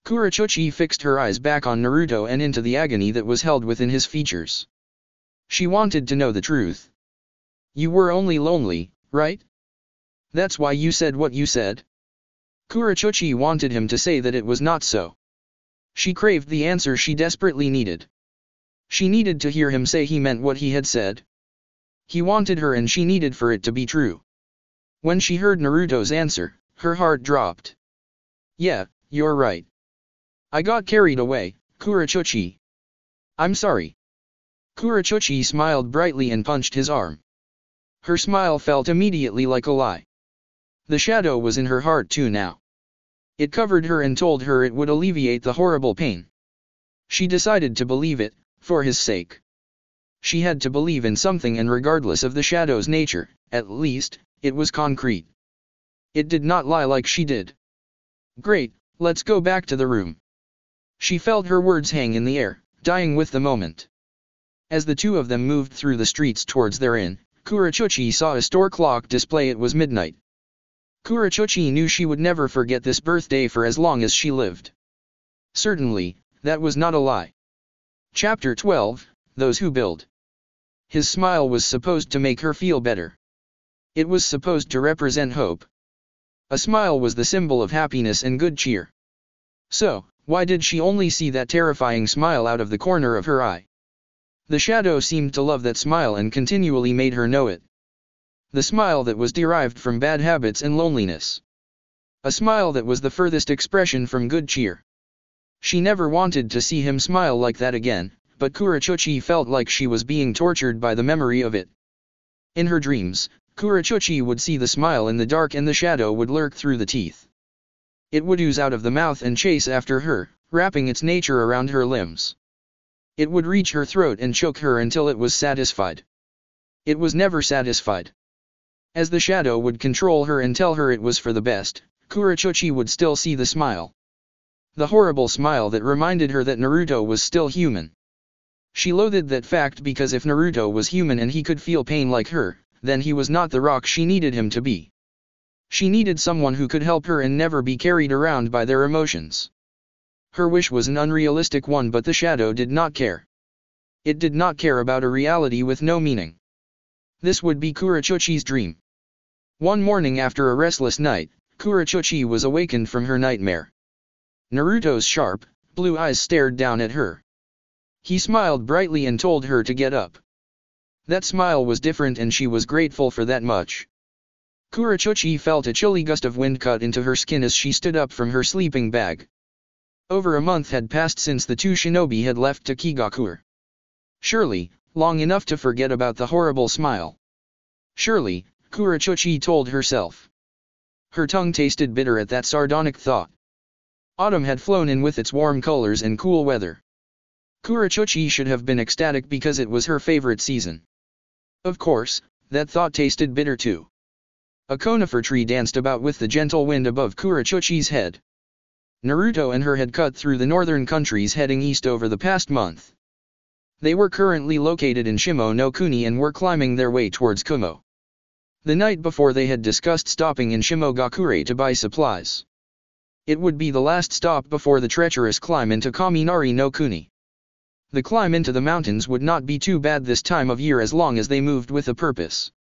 Kurochuchi fixed her eyes back on Naruto and into the agony that was held within his features. She wanted to know the truth. "You were only lonely, right? That's why you said what you said?" Kurochuchi wanted him to say that it was not so. She craved the answer she desperately needed. She needed to hear him say he meant what he had said. He wanted her and she needed for it to be true. When she heard Naruto's answer, her heart dropped. Yeah, you're right. I got carried away, Kurochuchi. I'm sorry. Kurochuchi smiled brightly and punched his arm. Her smile felt immediately like a lie. The shadow was in her heart too now. It covered her and told her it would alleviate the horrible pain. She decided to believe it, for his sake. She had to believe in something, and regardless of the shadow's nature, at least, it was concrete. It did not lie like she did. Great, let's go back to the room. She felt her words hang in the air, dying with the moment. As the two of them moved through the streets towards their inn, Kurochuchi saw a store clock display it was midnight. Kurochuchi knew she would never forget this birthday for as long as she lived. Certainly, that was not a lie. Chapter 12, Those Who Build. His smile was supposed to make her feel better. It was supposed to represent hope. A smile was the symbol of happiness and good cheer. So, why did she only see that terrifying smile out of the corner of her eye? The shadow seemed to love that smile and continually made her know it. The smile that was derived from bad habits and loneliness. A smile that was the furthest expression from good cheer. She never wanted to see him smile like that again, but Kurochuchi felt like she was being tortured by the memory of it. In her dreams, Kurochuchi would see the smile in the dark and the shadow would lurk through the teeth. It would ooze out of the mouth and chase after her, wrapping its nature around her limbs. It would reach her throat and choke her until it was satisfied. It was never satisfied. As the shadow would control her and tell her it was for the best, Kurochuchi would still see the smile. The horrible smile that reminded her that Naruto was still human. She loathed that fact because if Naruto was human and he could feel pain like her, then he was not the rock she needed him to be. She needed someone who could help her and never be carried around by their emotions. Her wish was an unrealistic one, but the shadow did not care. It did not care about a reality with no meaning. This would be Kurochuchi's dream. One morning after a restless night, Kurochuchi was awakened from her nightmare. Naruto's sharp, blue eyes stared down at her. He smiled brightly and told her to get up. That smile was different and she was grateful for that much. Kurochuchi felt a chilly gust of wind cut into her skin as she stood up from her sleeping bag. Over a month had passed since the two shinobi had left to Kigakure. Surely, long enough to forget about the horrible smile. Surely, Kurochuchi told herself. Her tongue tasted bitter at that sardonic thought. Autumn had flown in with its warm colors and cool weather. Kurochuchi should have been ecstatic because it was her favorite season. Of course, that thought tasted bitter too. A conifer tree danced about with the gentle wind above Kurochuchi's head. Naruto and her had cut through the northern countries heading east over the past month. They were currently located in Shimo no Kuni and were climbing their way towards Kumo. The night before they had discussed stopping in Shimogakure to buy supplies. It would be the last stop before the treacherous climb into Kaminari no Kuni. The climb into the mountains would not be too bad this time of year as long as they moved with a purpose.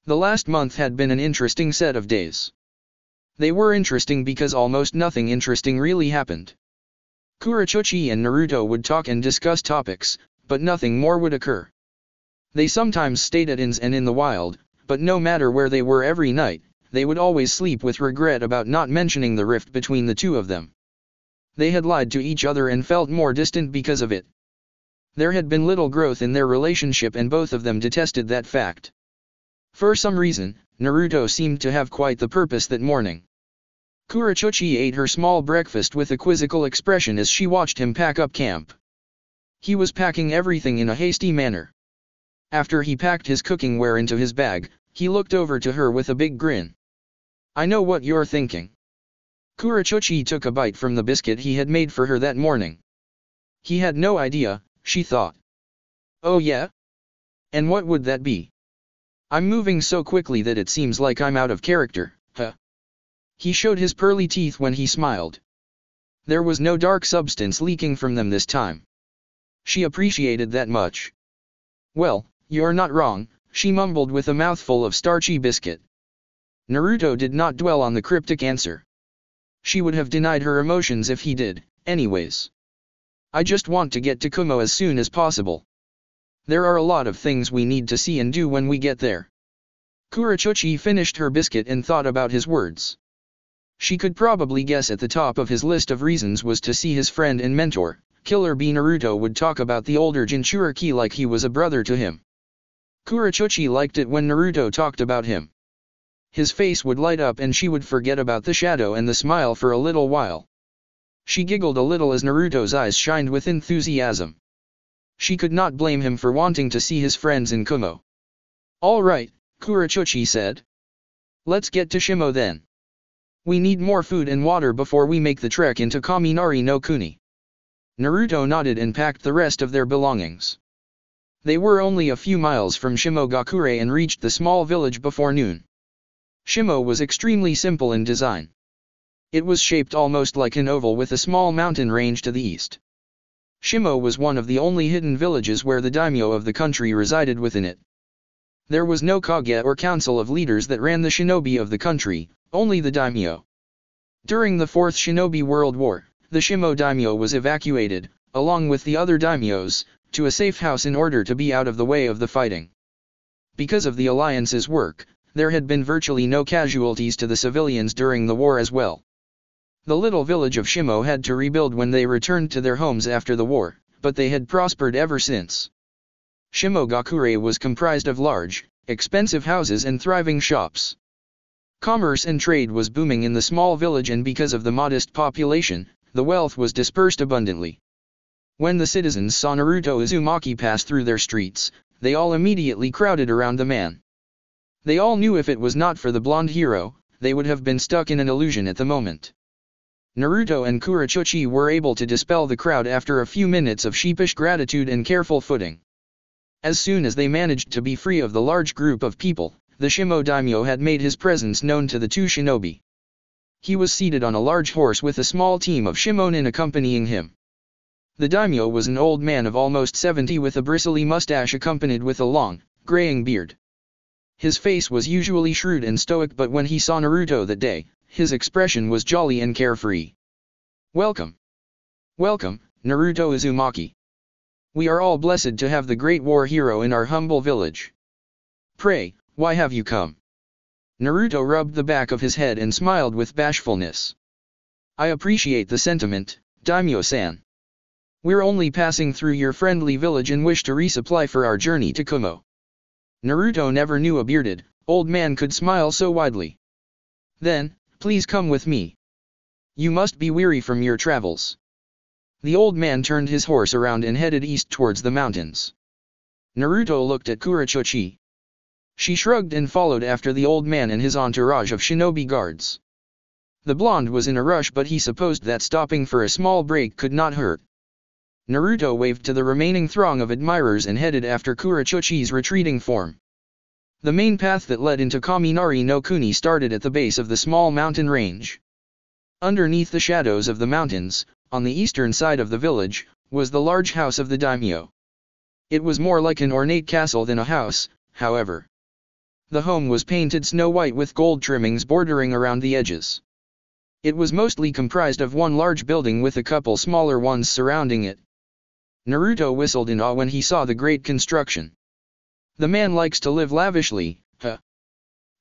The last month had been an interesting set of days. They were interesting because almost nothing interesting really happened. Kurochuchi and Naruto would talk and discuss topics, but nothing more would occur. They sometimes stayed at inns and in the wild, but no matter where they were every night, they would always sleep with regret about not mentioning the rift between the two of them. They had lied to each other and felt more distant because of it. There had been little growth in their relationship and both of them detested that fact. For some reason, Naruto seemed to have quite the purpose that morning. Kurochuchi ate her small breakfast with a quizzical expression as she watched him pack up camp. He was packing everything in a hasty manner. After he packed his cooking ware into his bag, he looked over to her with a big grin. I know what you're thinking. Kurochuchi took a bite from the biscuit he had made for her that morning. He had no idea, she thought. Oh yeah? And what would that be? I'm moving so quickly that it seems like I'm out of character, huh? He showed his pearly teeth when he smiled. There was no dark substance leaking from them this time. She appreciated that much. Well, you're not wrong, she mumbled with a mouthful of starchy biscuit. Naruto did not dwell on the cryptic answer. She would have denied her emotions if he did, anyways. I just want to get to Kumo as soon as possible. There are a lot of things we need to see and do when we get there. Kurochuchi finished her biscuit and thought about his words. She could probably guess at the top of his list of reasons was to see his friend and mentor. Killer Bee Naruto would talk about the older Jinchuriki like he was a brother to him. Kurochuchi liked it when Naruto talked about him. His face would light up and she would forget about the shadow and the smile for a little while. She giggled a little as Naruto's eyes shined with enthusiasm. She could not blame him for wanting to see his friends in Kumo. "All right," Kurochuchi said. "Let's get to Shimo then. We need more food and water before we make the trek into Kaminari no Kuni." Naruto nodded and packed the rest of their belongings. They were only a few miles from Shimogakure and reached the small village before noon. Shimo was extremely simple in design. It was shaped almost like an oval with a small mountain range to the east. Shimo was one of the only hidden villages where the daimyo of the country resided within it. There was no kage or council of leaders that ran the shinobi of the country, only the daimyo. During the Fourth Shinobi World War, the Shimo daimyo was evacuated, along with the other daimyos, to a safe house in order to be out of the way of the fighting. Because of the alliance's work, there had been virtually no casualties to the civilians during the war as well. The little village of Shimo had to rebuild when they returned to their homes after the war, but they had prospered ever since. Shimogakure was comprised of large, expensive houses and thriving shops. Commerce and trade was booming in the small village, and because of the modest population, the wealth was dispersed abundantly. When the citizens saw Naruto Uzumaki pass through their streets, they all immediately crowded around the man. They all knew if it was not for the blonde hero, they would have been stuck in an illusion at the moment. Naruto and Kurochuchi were able to dispel the crowd after a few minutes of sheepish gratitude and careful footing. As soon as they managed to be free of the large group of people, the Shimo daimyo had made his presence known to the two shinobi. He was seated on a large horse with a small team of shimonin accompanying him. The daimyo was an old man of almost 70 with a bristly mustache accompanied with a long, graying beard. His face was usually shrewd and stoic, but when he saw Naruto that day, his expression was jolly and carefree. "Welcome. Welcome, Naruto Uzumaki. We are all blessed to have the great war hero in our humble village. Pray, why have you come?" Naruto rubbed the back of his head and smiled with bashfulness. "I appreciate the sentiment, Daimyo-san. We're only passing through your friendly village and wish to resupply for our journey to Kumo." Naruto never knew a bearded, old man could smile so widely. "Then, please come with me. You must be weary from your travels." The old man turned his horse around and headed east towards the mountains. Naruto looked at Kurochuchi. She shrugged and followed after the old man and his entourage of shinobi guards. The blonde was in a rush, but he supposed that stopping for a small break could not hurt. Naruto waved to the remaining throng of admirers and headed after Kurochuchi's retreating form. The main path that led into Kaminari no Kuni started at the base of the small mountain range. Underneath the shadows of the mountains, on the eastern side of the village, was the large house of the daimyo. It was more like an ornate castle than a house, however. The home was painted snow white with gold trimmings bordering around the edges. It was mostly comprised of one large building with a couple smaller ones surrounding it. Naruto whistled in awe when he saw the great construction. "The man likes to live lavishly, huh?"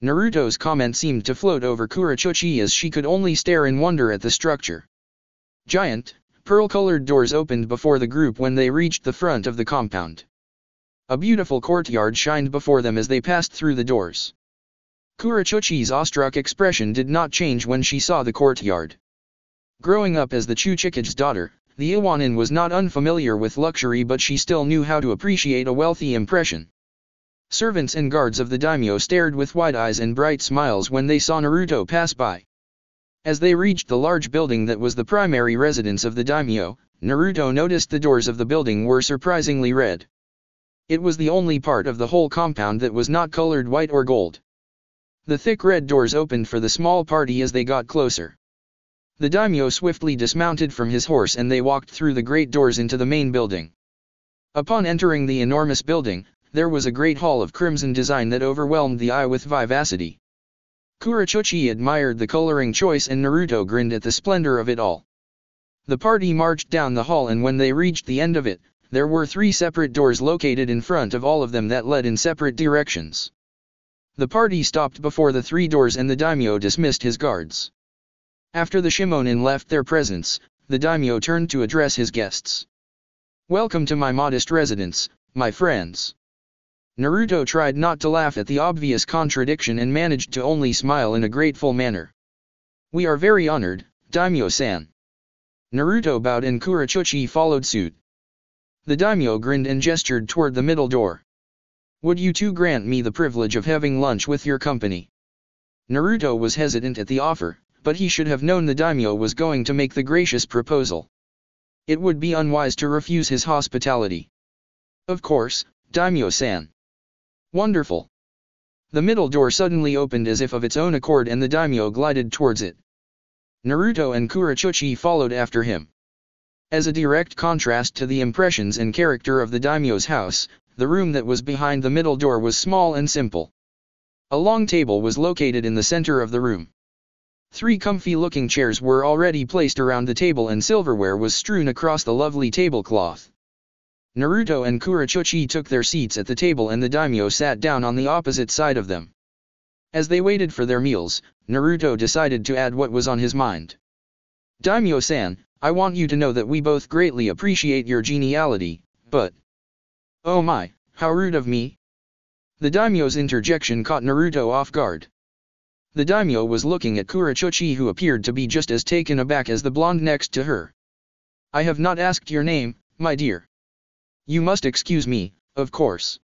Naruto's comment seemed to float over Kurochuchi as she could only stare in wonder at the structure. Giant, pearl-colored doors opened before the group when they reached the front of the compound. A beautiful courtyard shined before them as they passed through the doors. Kurochuchi's awestruck expression did not change when she saw the courtyard. Growing up as the Chuchikage's daughter, the Iwanin was not unfamiliar with luxury, but she still knew how to appreciate a wealthy impression. Servants and guards of the daimyo stared with wide eyes and bright smiles when they saw Naruto pass by. As they reached the large building that was the primary residence of the daimyo, Naruto noticed the doors of the building were surprisingly red. It was the only part of the whole compound that was not colored white or gold. The thick red doors opened for the small party as they got closer. The daimyo swiftly dismounted from his horse and they walked through the great doors into the main building. Upon entering the enormous building, there was a great hall of crimson design that overwhelmed the eye with vivacity. Kurochuchi admired the coloring choice and Naruto grinned at the splendor of it all. The party marched down the hall, and when they reached the end of it, There were 3 separate doors located in front of all of them that led in separate directions. The party stopped before the 3 doors and the daimyo dismissed his guards. After the shimonin left their presence, the daimyo turned to address his guests. "Welcome to my modest residence, my friends." Naruto tried not to laugh at the obvious contradiction and managed to only smile in a grateful manner. "We are very honored, daimyo-san." Naruto bowed and Kurochuchi followed suit. The daimyo grinned and gestured toward the middle door. "Would you two grant me the privilege of having lunch with your company?" Naruto was hesitant at the offer, but he should have known the daimyo was going to make the gracious proposal. It would be unwise to refuse his hospitality. "Of course, daimyo-san." "Wonderful." The middle door suddenly opened as if of its own accord and the daimyo glided towards it. Naruto and Kurochuchi followed after him. As a direct contrast to the impressions and character of the daimyo's house, the room that was behind the middle door was small and simple. A long table was located in the center of the room. 3 comfy-looking chairs were already placed around the table and silverware was strewn across the lovely tablecloth. Naruto and Kurochuchi took their seats at the table and the daimyo sat down on the opposite side of them. As they waited for their meals, Naruto decided to add what was on his mind. "Daimyo-san, I want you to know that we both greatly appreciate your geniality, but..." "Oh my, how rude of me." The daimyo's interjection caught Naruto off guard. The daimyo was looking at Kurochuchi, who appeared to be just as taken aback as the blonde next to her. "I have not asked your name, my dear." "You must excuse me, of course.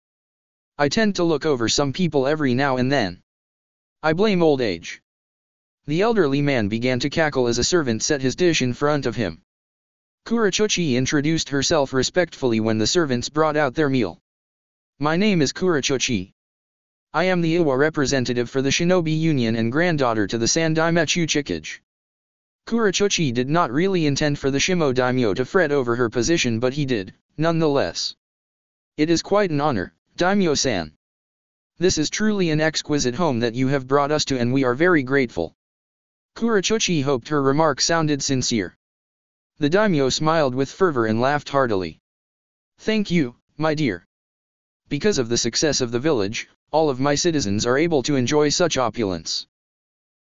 I tend to look over some people every now and then. I blame old age." The elderly man began to cackle as a servant set his dish in front of him. Kurochuchi introduced herself respectfully when the servants brought out their meal. "My name is Kurochuchi. I am the Iwa representative for the Shinobi Union and granddaughter to the Sandaimechu Chikage." Kurochuchi did not really intend for the Shimo daimyo to fret over her position, but he did, nonetheless. "It is quite an honor, daimyo-san. This is truly an exquisite home that you have brought us to and we are very grateful." Kurochuchi hoped her remark sounded sincere. The daimyo smiled with fervor and laughed heartily. "Thank you, my dear. Because of the success of the village, all of my citizens are able to enjoy such opulence."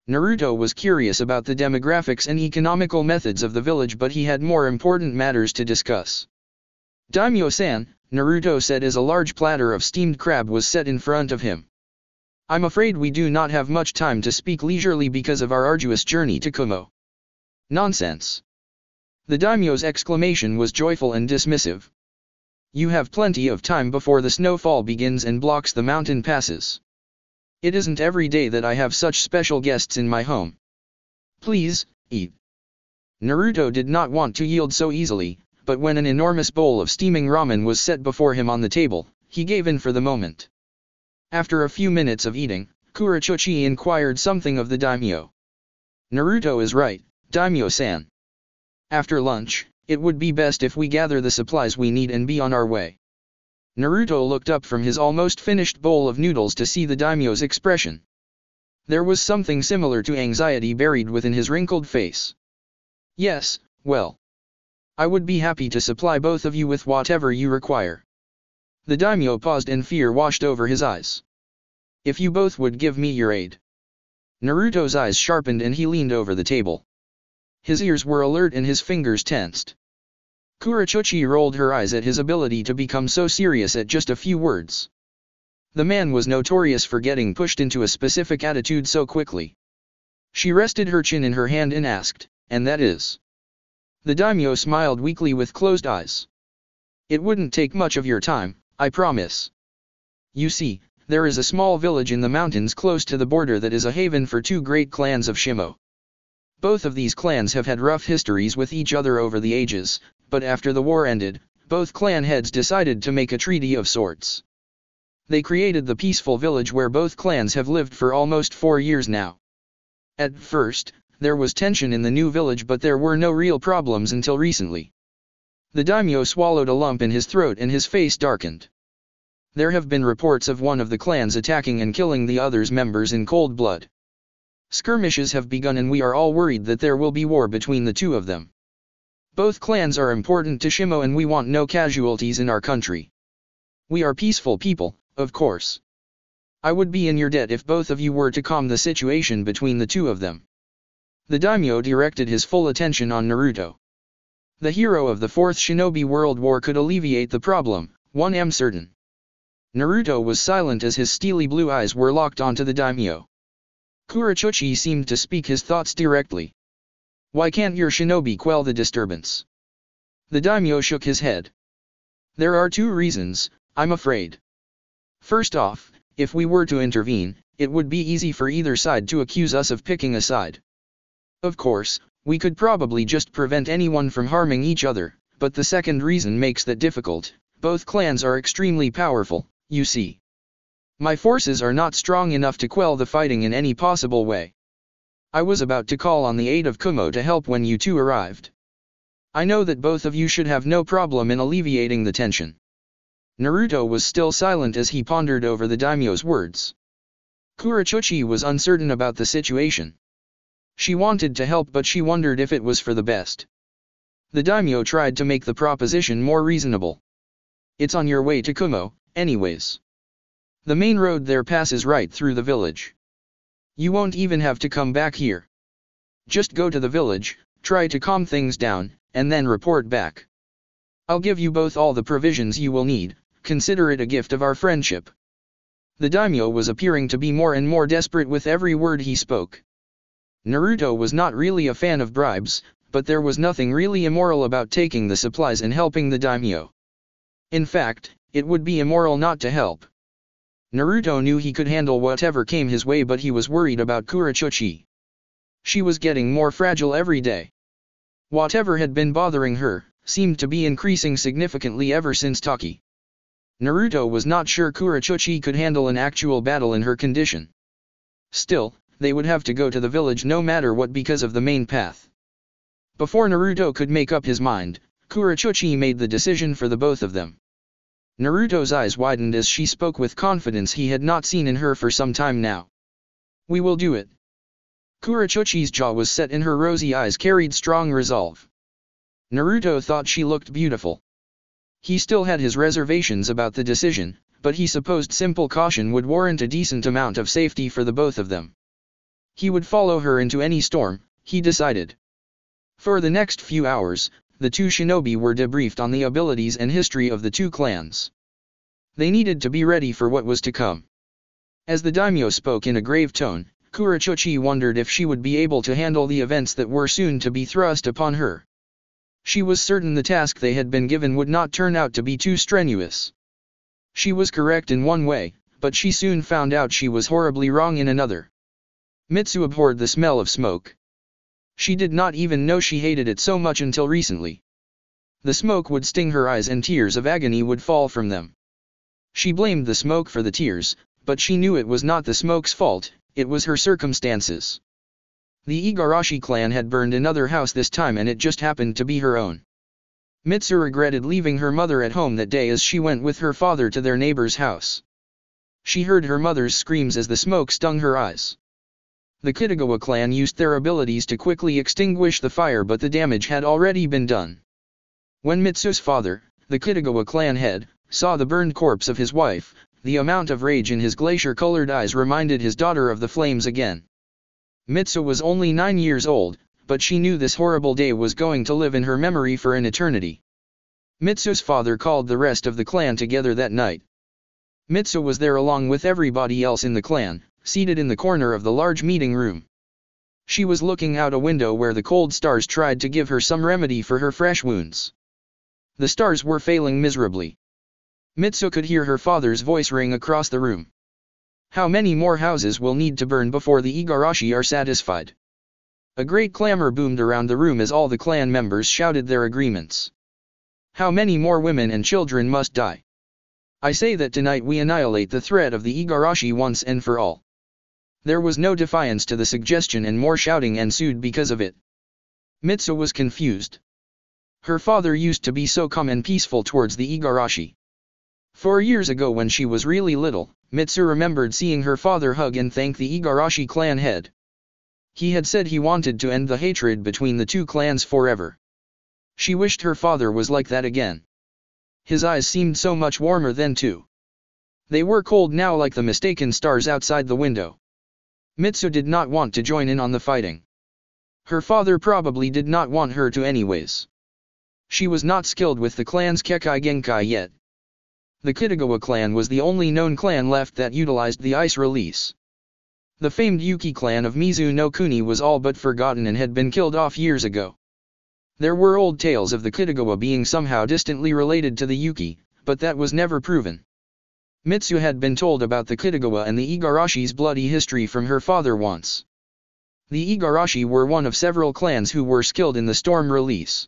Naruto was curious about the demographics and economical methods of the village, but he had more important matters to discuss. "Daimyo-san," Naruto said as a large platter of steamed crab was set in front of him. "I'm afraid we do not have much time to speak leisurely because of our arduous journey to Kumo." "Nonsense." The daimyo's exclamation was joyful and dismissive. "You have plenty of time before the snowfall begins and blocks the mountain passes. It isn't every day that I have such special guests in my home. Please, eat." Naruto did not want to yield so easily, but when an enormous bowl of steaming ramen was set before him on the table, he gave in for the moment. After a few minutes of eating, Kurochuchi inquired something of the daimyo. "Naruto is right, daimyo-san. After lunch, it would be best if we gather the supplies we need and be on our way." Naruto looked up from his almost finished bowl of noodles to see the daimyo's expression. There was something similar to anxiety buried within his wrinkled face. "Yes, well. I would be happy to supply both of you with whatever you require." The daimyo paused and fear washed over his eyes. "If you both would give me your aid." Naruto's eyes sharpened and he leaned over the table. His ears were alert and his fingers tensed. Kurochuchi rolled her eyes at his ability to become so serious at just a few words. The man was notorious for getting pushed into a specific attitude so quickly. She rested her chin in her hand and asked, "And that is?" The daimyo smiled weakly with closed eyes. "It wouldn't take much of your time, I promise. You see, there is a small village in the mountains close to the border that is a haven for 2 great clans of Shimo. Both of these clans have had rough histories with each other over the ages, but after the war ended, both clan heads decided to make a treaty of sorts. They created the peaceful village where both clans have lived for almost 4 years now. At first, there was tension in the new village, but there were no real problems until recently." The daimyo swallowed a lump in his throat and his face darkened. "There have been reports of one of the clans attacking and killing the other's members in cold blood. Skirmishes have begun and we are all worried that there will be war between the 2 of them." Both clans are important to Shimo and we want no casualties in our country. We are peaceful people, of course. I would be in your debt if both of you were to calm the situation between the two of them. The daimyo directed his full attention on Naruto. The hero of the Fourth Shinobi World War could alleviate the problem, one am certain. Naruto was silent as his steely blue eyes were locked onto the daimyo. Kurochuchi seemed to speak his thoughts directly. Why can't your shinobi quell the disturbance? The daimyo shook his head. There are two reasons, I'm afraid. First off, if we were to intervene, it would be easy for either side to accuse us of picking a side. Of course, we could probably just prevent anyone from harming each other, but the second reason makes that difficult. Both clans are extremely powerful, you see. My forces are not strong enough to quell the fighting in any possible way. I was about to call on the aid of Kumo to help when you two arrived. I know that both of you should have no problem in alleviating the tension. Naruto was still silent as he pondered over the daimyo's words. Kurochuchi was uncertain about the situation. She wanted to help but she wondered if it was for the best. The daimyo tried to make the proposition more reasonable. It's on your way to Kumo, anyways. The main road there passes right through the village. You won't even have to come back here. Just go to the village, try to calm things down, and then report back. I'll give you both all the provisions you will need, consider it a gift of our friendship. The daimyo was appearing to be more and more desperate with every word he spoke. Naruto was not really a fan of bribes, but there was nothing really immoral about taking the supplies and helping the daimyo. In fact, it would be immoral not to help. Naruto knew he could handle whatever came his way but he was worried about Kurochuchi. She was getting more fragile every day. Whatever had been bothering her, seemed to be increasing significantly ever since Taki. Naruto was not sure Kurochuchi could handle an actual battle in her condition. Still, they would have to go to the village no matter what because of the main path. Before Naruto could make up his mind, Kurochuchi made the decision for the both of them. Naruto's eyes widened as she spoke with confidence he had not seen in her for some time now. We will do it. Kurochuchi's jaw was set and her rosy eyes carried strong resolve. Naruto thought she looked beautiful. He still had his reservations about the decision, but he supposed simple caution would warrant a decent amount of safety for the both of them. He would follow her into any storm, he decided. For the next few hours, the two shinobi were debriefed on the abilities and history of the two clans. They needed to be ready for what was to come. As the daimyo spoke in a grave tone, Kurochuchi wondered if she would be able to handle the events that were soon to be thrust upon her. She was certain the task they had been given would not turn out to be too strenuous. She was correct in one way, but she soon found out she was horribly wrong in another. Mitsu abhorred the smell of smoke. She did not even know she hated it so much until recently. The smoke would sting her eyes and tears of agony would fall from them. She blamed the smoke for the tears, but she knew it was not the smoke's fault, it was her circumstances. The Igarashi clan had burned another house this time and it just happened to be her own. Mitsu regretted leaving her mother at home that day as she went with her father to their neighbor's house. She heard her mother's screams as the smoke stung her eyes. The Kitagawa clan used their abilities to quickly extinguish the fire but the damage had already been done. When Mitsu's father, the Kitagawa clan head, saw the burned corpse of his wife, the amount of rage in his glacier-colored eyes reminded his daughter of the flames again. Mitsu was only 9 years old, but she knew this horrible day was going to live in her memory for an eternity. Mitsu's father called the rest of the clan together that night. Mitsu was there along with everybody else in the clan, seated in the corner of the large meeting room. She was looking out a window where the cold stars tried to give her some remedy for her fresh wounds. The stars were failing miserably. Mitsu could hear her father's voice ring across the room. How many more houses will need to burn before the Igarashi are satisfied? A great clamor boomed around the room as all the clan members shouted their agreements. How many more women and children must die? I say that tonight we annihilate the threat of the Igarashi once and for all. There was no defiance to the suggestion and more shouting ensued because of it. Mitsu was confused. Her father used to be so calm and peaceful towards the Igarashi. 4 years ago when she was really little, Mitsu remembered seeing her father hug and thank the Igarashi clan head. He had said he wanted to end the hatred between the two clans forever. She wished her father was like that again. His eyes seemed so much warmer then too. They were cold now like the mistaken stars outside the window. Mitsu did not want to join in on the fighting. Her father probably did not want her to anyways. She was not skilled with the clan's Kekai Genkai yet. The Kitagawa clan was the only known clan left that utilized the ice release. The famed Yuki clan of Mizu no Kuni was all but forgotten and had been killed off years ago. There were old tales of the Kitagawa being somehow distantly related to the Yuki, but that was never proven. Mitsu had been told about the Kitagawa and the Igarashi's bloody history from her father once. The Igarashi were one of several clans who were skilled in the storm release.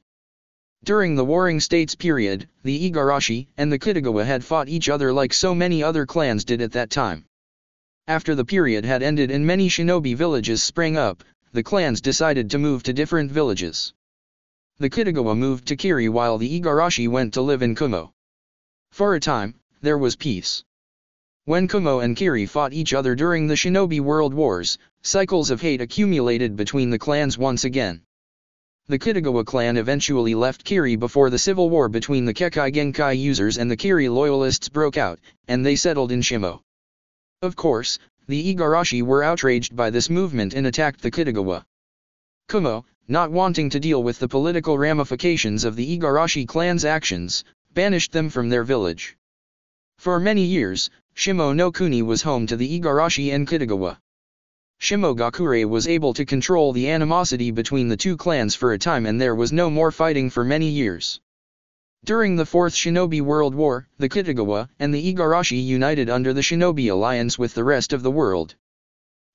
During the Warring States period, the Igarashi and the Kitagawa had fought each other like so many other clans did at that time. After the period had ended and many shinobi villages sprang up, the clans decided to move to different villages. The Kitagawa moved to Kiri while the Igarashi went to live in Kumo. For a time, there was peace. When Kumo and Kiri fought each other during the Shinobi World Wars, cycles of hate accumulated between the clans once again. The Kitagawa clan eventually left Kiri before the civil war between the Kekai Genkai users and the Kiri loyalists broke out, and they settled in Shimo. Of course, the Igarashi were outraged by this movement and attacked the Kitagawa. Kumo, not wanting to deal with the political ramifications of the Igarashi clan's actions, banished them from their village. For many years, Shimo no Kuni was home to the Igarashi and Kitagawa. Shimogakure was able to control the animosity between the two clans for a time and there was no more fighting for many years. During the Fourth Shinobi World War, the Kitagawa and the Igarashi united under the Shinobi Alliance with the rest of the world.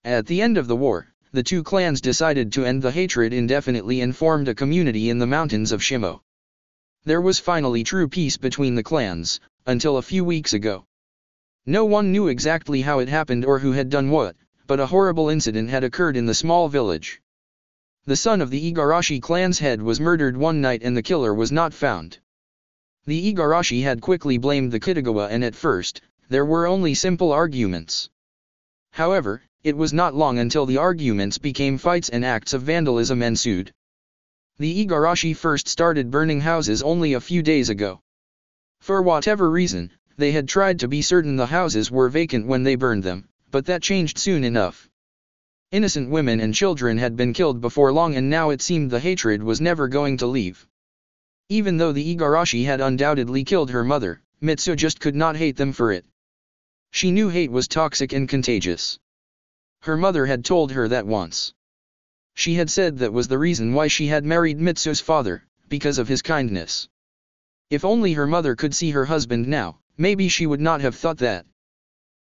At the end of the war, the two clans decided to end the hatred indefinitely and formed a community in the mountains of Shimo. There was finally true peace between the clans, until a few weeks ago. No one knew exactly how it happened or who had done what, but a horrible incident had occurred in the small village. The son of the Igarashi clan's head was murdered one night and the killer was not found. The Igarashi had quickly blamed the Kitagawa and at first, there were only simple arguments. However, it was not long until the arguments became fights and acts of vandalism ensued. The Igarashi first started burning houses only a few days ago. For whatever reason, they had tried to be certain the houses were vacant when they burned them, but that changed soon enough. Innocent women and children had been killed before long and now it seemed the hatred was never going to leave. Even though the Igarashi had undoubtedly killed her mother, Mitsu just could not hate them for it. She knew hate was toxic and contagious. Her mother had told her that once. She had said that was the reason why she had married Mitsu's father, because of his kindness. If only her mother could see her husband now, maybe she would not have thought that.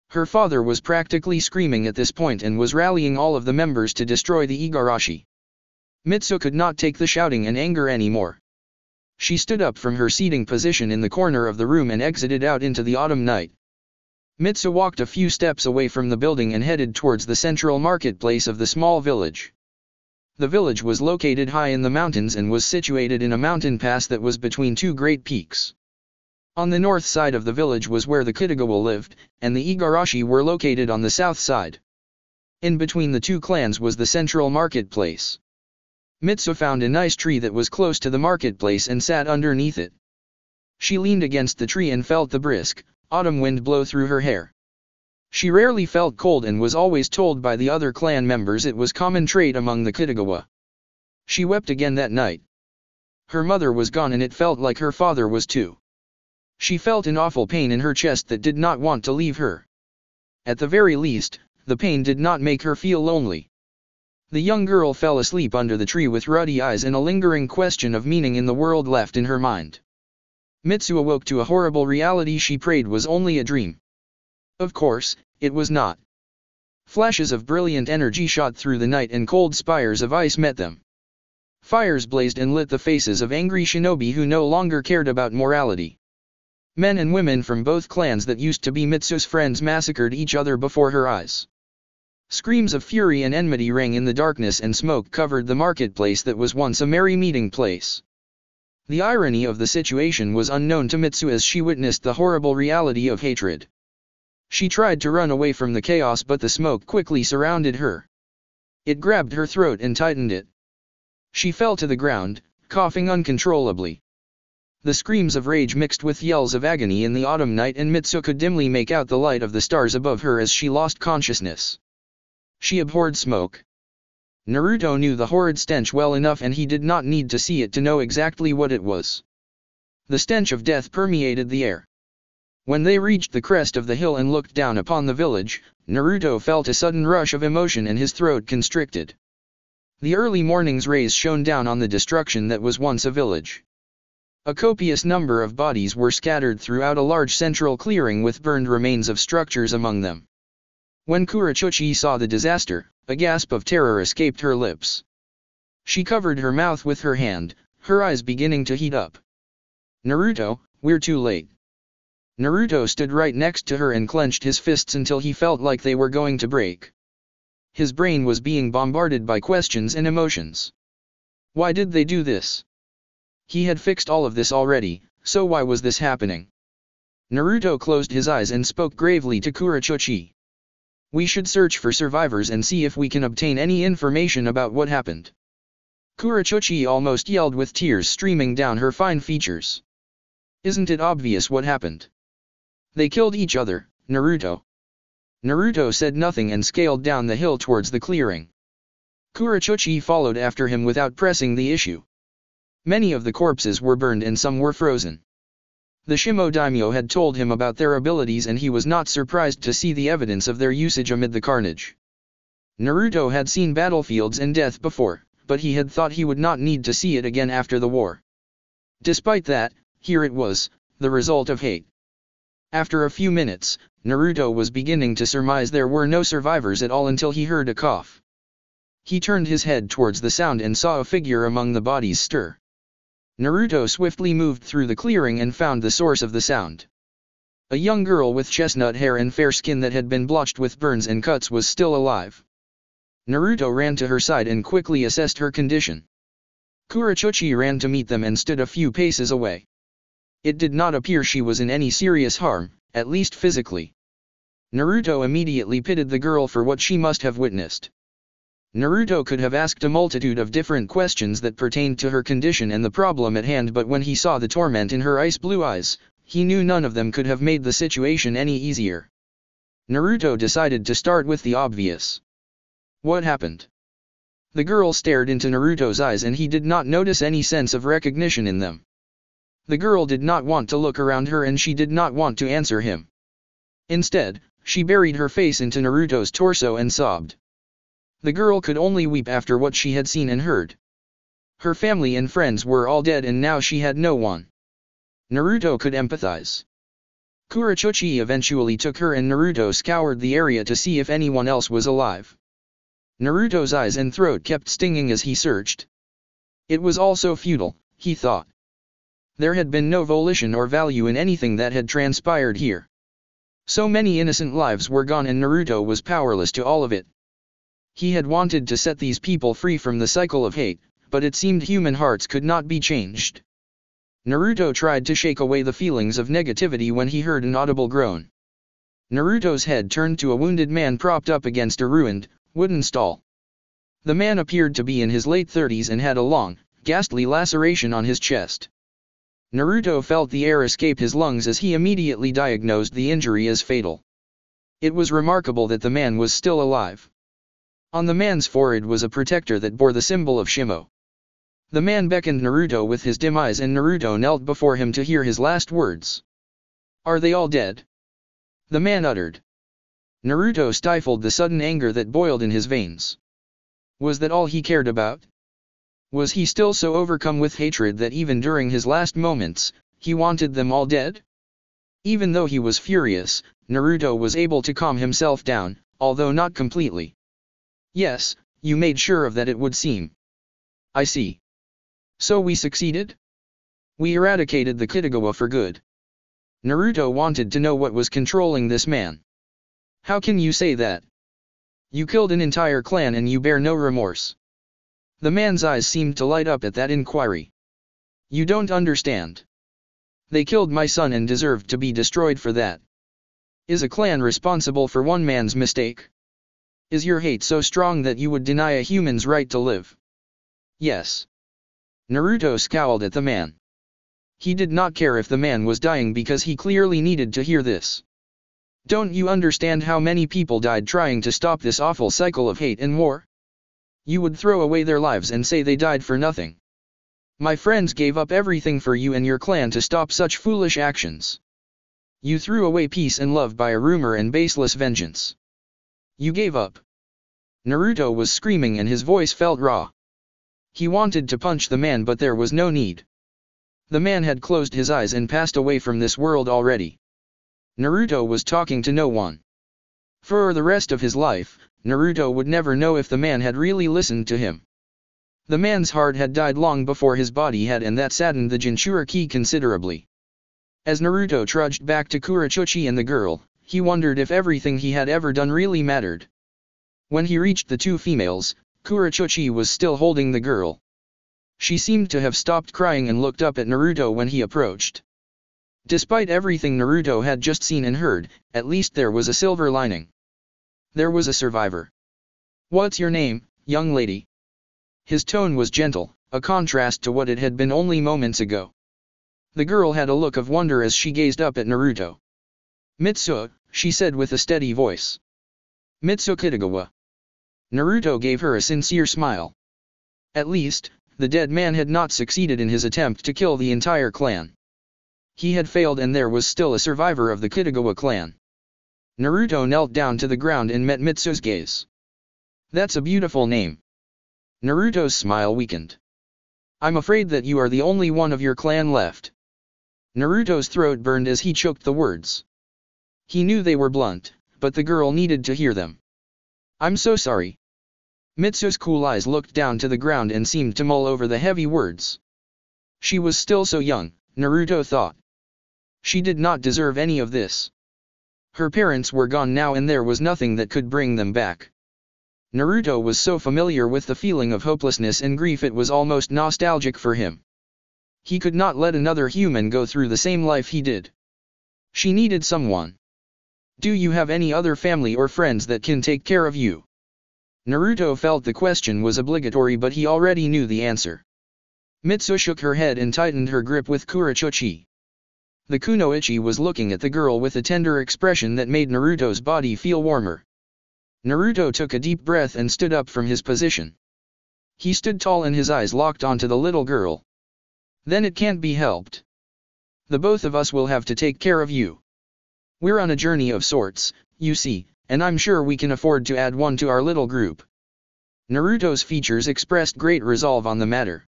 Her father was practically screaming at this point and was rallying all of the members to destroy the Igarashi. Mitsu could not take the shouting and anger anymore. She stood up from her seating position in the corner of the room and exited out into the autumn night. Mitsu walked a few steps away from the building and headed towards the central marketplace of the small village. The village was located high in the mountains and was situated in a mountain pass that was between two great peaks. On the north side of the village was where the Kitagawa lived, and the Igarashi were located on the south side. In between the two clans was the central marketplace. Mitsu found a nice tree that was close to the marketplace and sat underneath it. She leaned against the tree and felt the brisk, autumn wind blow through her hair. She rarely felt cold and was always told by the other clan members it was common trait among the Kitagawa. She wept again that night. Her mother was gone and it felt like her father was too. She felt an awful pain in her chest that did not want to leave her. At the very least, the pain did not make her feel lonely. The young girl fell asleep under the tree with ruddy eyes and a lingering question of meaning in the world left in her mind. Mitsu awoke to a horrible reality she prayed was only a dream. Of course, it was not. Flashes of brilliant energy shot through the night and cold spires of ice met them. Fires blazed and lit the faces of angry shinobi who no longer cared about morality. Men and women from both clans that used to be Mitsu's friends massacred each other before her eyes. Screams of fury and enmity rang in the darkness and smoke covered the marketplace that was once a merry meeting place. The irony of the situation was unknown to Mitsu as she witnessed the horrible reality of hatred. She tried to run away from the chaos but the smoke quickly surrounded her. It grabbed her throat and tightened it. She fell to the ground, coughing uncontrollably. The screams of rage mixed with yells of agony in the autumn night, and Mitsu could dimly make out the light of the stars above her as she lost consciousness. She abhorred smoke. Naruto knew the horrid stench well enough, and he did not need to see it to know exactly what it was. The stench of death permeated the air. When they reached the crest of the hill and looked down upon the village, Naruto felt a sudden rush of emotion and his throat constricted. The early morning's rays shone down on the destruction that was once a village. A copious number of bodies were scattered throughout a large central clearing with burned remains of structures among them. When Kurochuchi saw the disaster, a gasp of terror escaped her lips. She covered her mouth with her hand, her eyes beginning to heat up. "Naruto, we're too late." Naruto stood right next to her and clenched his fists until he felt like they were going to break. His brain was being bombarded by questions and emotions. Why did they do this? He had fixed all of this already, so why was this happening? Naruto closed his eyes and spoke gravely to Kurochuchi. "We should search for survivors and see if we can obtain any information about what happened." Kurochuchi almost yelled with tears streaming down her fine features. "Isn't it obvious what happened? They killed each other, Naruto." Naruto said nothing and scaled down the hill towards the clearing. Kurochuchi followed after him without pressing the issue. Many of the corpses were burned and some were frozen. The Shimo daimyo had told him about their abilities, and he was not surprised to see the evidence of their usage amid the carnage. Naruto had seen battlefields and death before, but he had thought he would not need to see it again after the war. Despite that, here it was, the result of hate. After a few minutes, Naruto was beginning to surmise there were no survivors at all until he heard a cough. He turned his head towards the sound and saw a figure among the bodies stir. Naruto swiftly moved through the clearing and found the source of the sound. A young girl with chestnut hair and fair skin that had been blotched with burns and cuts was still alive. Naruto ran to her side and quickly assessed her condition. Kurochuchi ran to meet them and stood a few paces away. It did not appear she was in any serious harm, at least physically. Naruto immediately pitied the girl for what she must have witnessed. Naruto could have asked a multitude of different questions that pertained to her condition and the problem at hand, but when he saw the torment in her ice-blue eyes, he knew none of them could have made the situation any easier. Naruto decided to start with the obvious. What happened? The girl stared into Naruto's eyes and he did not notice any sense of recognition in them. The girl did not want to look around her and she did not want to answer him. Instead, she buried her face into Naruto's torso and sobbed. The girl could only weep after what she had seen and heard. Her family and friends were all dead and now she had no one. Naruto could empathize. Kurochuchi eventually took her and Naruto scoured the area to see if anyone else was alive. Naruto's eyes and throat kept stinging as he searched. It was all so futile, he thought. There had been no volition or value in anything that had transpired here. So many innocent lives were gone and Naruto was powerless to all of it. He had wanted to set these people free from the cycle of hate, but it seemed human hearts could not be changed. Naruto tried to shake away the feelings of negativity when he heard an audible groan. Naruto's head turned to a wounded man propped up against a ruined, wooden stall. The man appeared to be in his late 30s and had a long, ghastly laceration on his chest. Naruto felt the air escape his lungs as he immediately diagnosed the injury as fatal. It was remarkable that the man was still alive. On the man's forehead was a protector that bore the symbol of Shimo. The man beckoned Naruto with his dim eyes and Naruto knelt before him to hear his last words. "Are they all dead?" the man uttered. Naruto stifled the sudden anger that boiled in his veins. Was that all he cared about? Was he still so overcome with hatred that even during his last moments, he wanted them all dead? Even though he was furious, Naruto was able to calm himself down, although not completely. "Yes, you made sure of that, it would seem." "I see. So we succeeded? We eradicated the Kitagawa for good." Naruto wanted to know what was controlling this man. "How can you say that? You killed an entire clan and you bear no remorse." The man's eyes seemed to light up at that inquiry. "You don't understand. They killed my son and deserved to be destroyed for that. Is a clan responsible for one man's mistake? Is your hate so strong that you would deny a human's right to live?" "Yes. Naruto scowled at the man. He did not care if the man was dying because he clearly needed to hear this. Don't you understand how many people died trying to stop this awful cycle of hate and war? You would throw away their lives and say they died for nothing. My friends gave up everything for you and your clan to stop such foolish actions. You threw away peace and love by a rumor and baseless vengeance. You gave up. Naruto was screaming and his voice felt raw. He wanted to punch the man but there was no need. The man had closed his eyes and passed away from this world already. Naruto was talking to no one. For the rest of his life, Naruto would never know if the man had really listened to him. The man's heart had died long before his body had, and that saddened the Jinchuriki considerably. As Naruto trudged back to Kurochuchi and the girl, he wondered if everything he had ever done really mattered. When he reached the two females, Kurochuchi was still holding the girl. She seemed to have stopped crying and looked up at Naruto when he approached. Despite everything Naruto had just seen and heard, at least there was a silver lining. There was a survivor. What's your name, young lady? His tone was gentle, a contrast to what it had been only moments ago. The girl had a look of wonder as she gazed up at Naruto. Mitsuo, she said with a steady voice. Mitsuo Kitagawa. Naruto gave her a sincere smile. At least, the dead man had not succeeded in his attempt to kill the entire clan. He had failed and there was still a survivor of the Kitagawa clan. Naruto knelt down to the ground and met Mitsuo's gaze. That's a beautiful name. Naruto's smile weakened. I'm afraid that you are the only one of your clan left. Naruto's throat burned as he choked the words. He knew they were blunt, but the girl needed to hear them. I'm so sorry. Mitsuo's cool eyes looked down to the ground and seemed to mull over the heavy words. She was still so young, Naruto thought. She did not deserve any of this. Her parents were gone now and there was nothing that could bring them back. Naruto was so familiar with the feeling of hopelessness and grief it was almost nostalgic for him. He could not let another human go through the same life he did. She needed someone. Do you have any other family or friends that can take care of you? Naruto felt the question was obligatory but he already knew the answer. Mitsuo shook her head and tightened her grip with Kurochuchi. The kunoichi was looking at the girl with a tender expression that made Naruto's body feel warmer. Naruto took a deep breath and stood up from his position. He stood tall and his eyes locked onto the little girl. Then it can't be helped. The both of us will have to take care of you. We're on a journey of sorts, you see, and I'm sure we can afford to add one to our little group. Naruto's features expressed great resolve on the matter.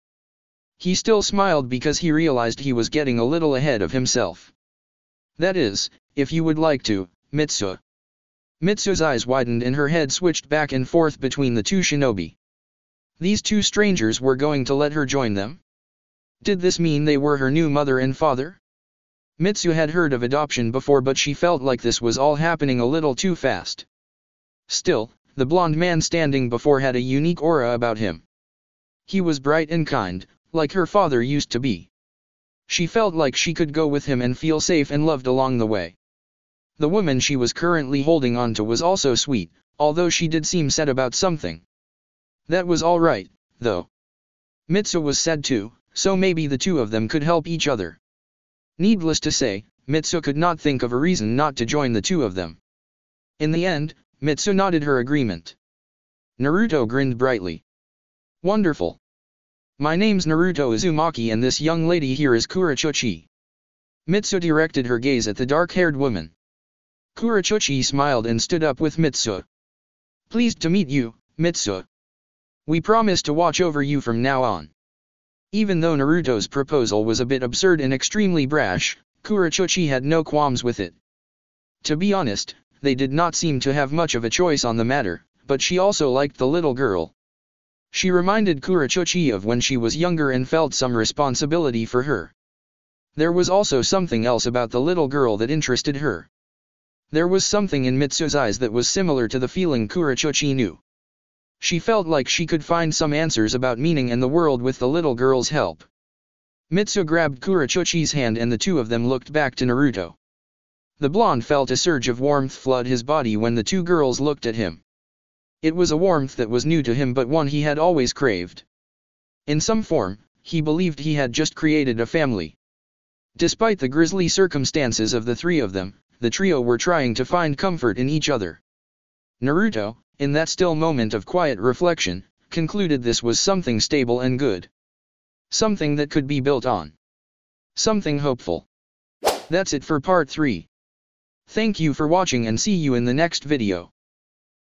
He still smiled because he realized he was getting a little ahead of himself. That is, if you would like to, Mitsuo. Mitsuo's eyes widened and her head switched back and forth between the two shinobi. These two strangers were going to let her join them? Did this mean they were her new mother and father? Mitsuo had heard of adoption before but she felt like this was all happening a little too fast. Still, the blonde man standing before had a unique aura about him. He was bright and kind, like her father used to be. She felt like she could go with him and feel safe and loved along the way. The woman she was currently holding on to was also sweet, although she did seem sad about something. That was all right, though. Mitsuo was sad too, so maybe the two of them could help each other. Needless to say, Mitsuo could not think of a reason not to join the two of them. In the end, Mitsuo nodded her agreement. Naruto grinned brightly. Wonderful. My name's Naruto Uzumaki and this young lady here is Kurochuchi. Mitsuo directed her gaze at the dark-haired woman. Kurochuchi smiled and stood up with Mitsuo. Pleased to meet you, Mitsuo. We promise to watch over you from now on. Even though Naruto's proposal was a bit absurd and extremely brash, Kurochuchi had no qualms with it. To be honest, they did not seem to have much of a choice on the matter, but she also liked the little girl. She reminded Kurochuchi of when she was younger and felt some responsibility for her. There was also something else about the little girl that interested her. There was something in Mitsuo's eyes that was similar to the feeling Kurochuchi knew. She felt like she could find some answers about meaning and the world with the little girl's help. Mitsuo grabbed Kurochuchi's hand and the two of them looked back to Naruto. The blonde felt a surge of warmth flood his body when the two girls looked at him. It was a warmth that was new to him but one he had always craved. In some form, he believed he had just created a family. Despite the grisly circumstances of the three of them, the trio were trying to find comfort in each other. Naruto, in that still moment of quiet reflection, concluded this was something stable and good. Something that could be built on. Something hopeful. That's it for part 3. Thank you for watching and see you in the next video.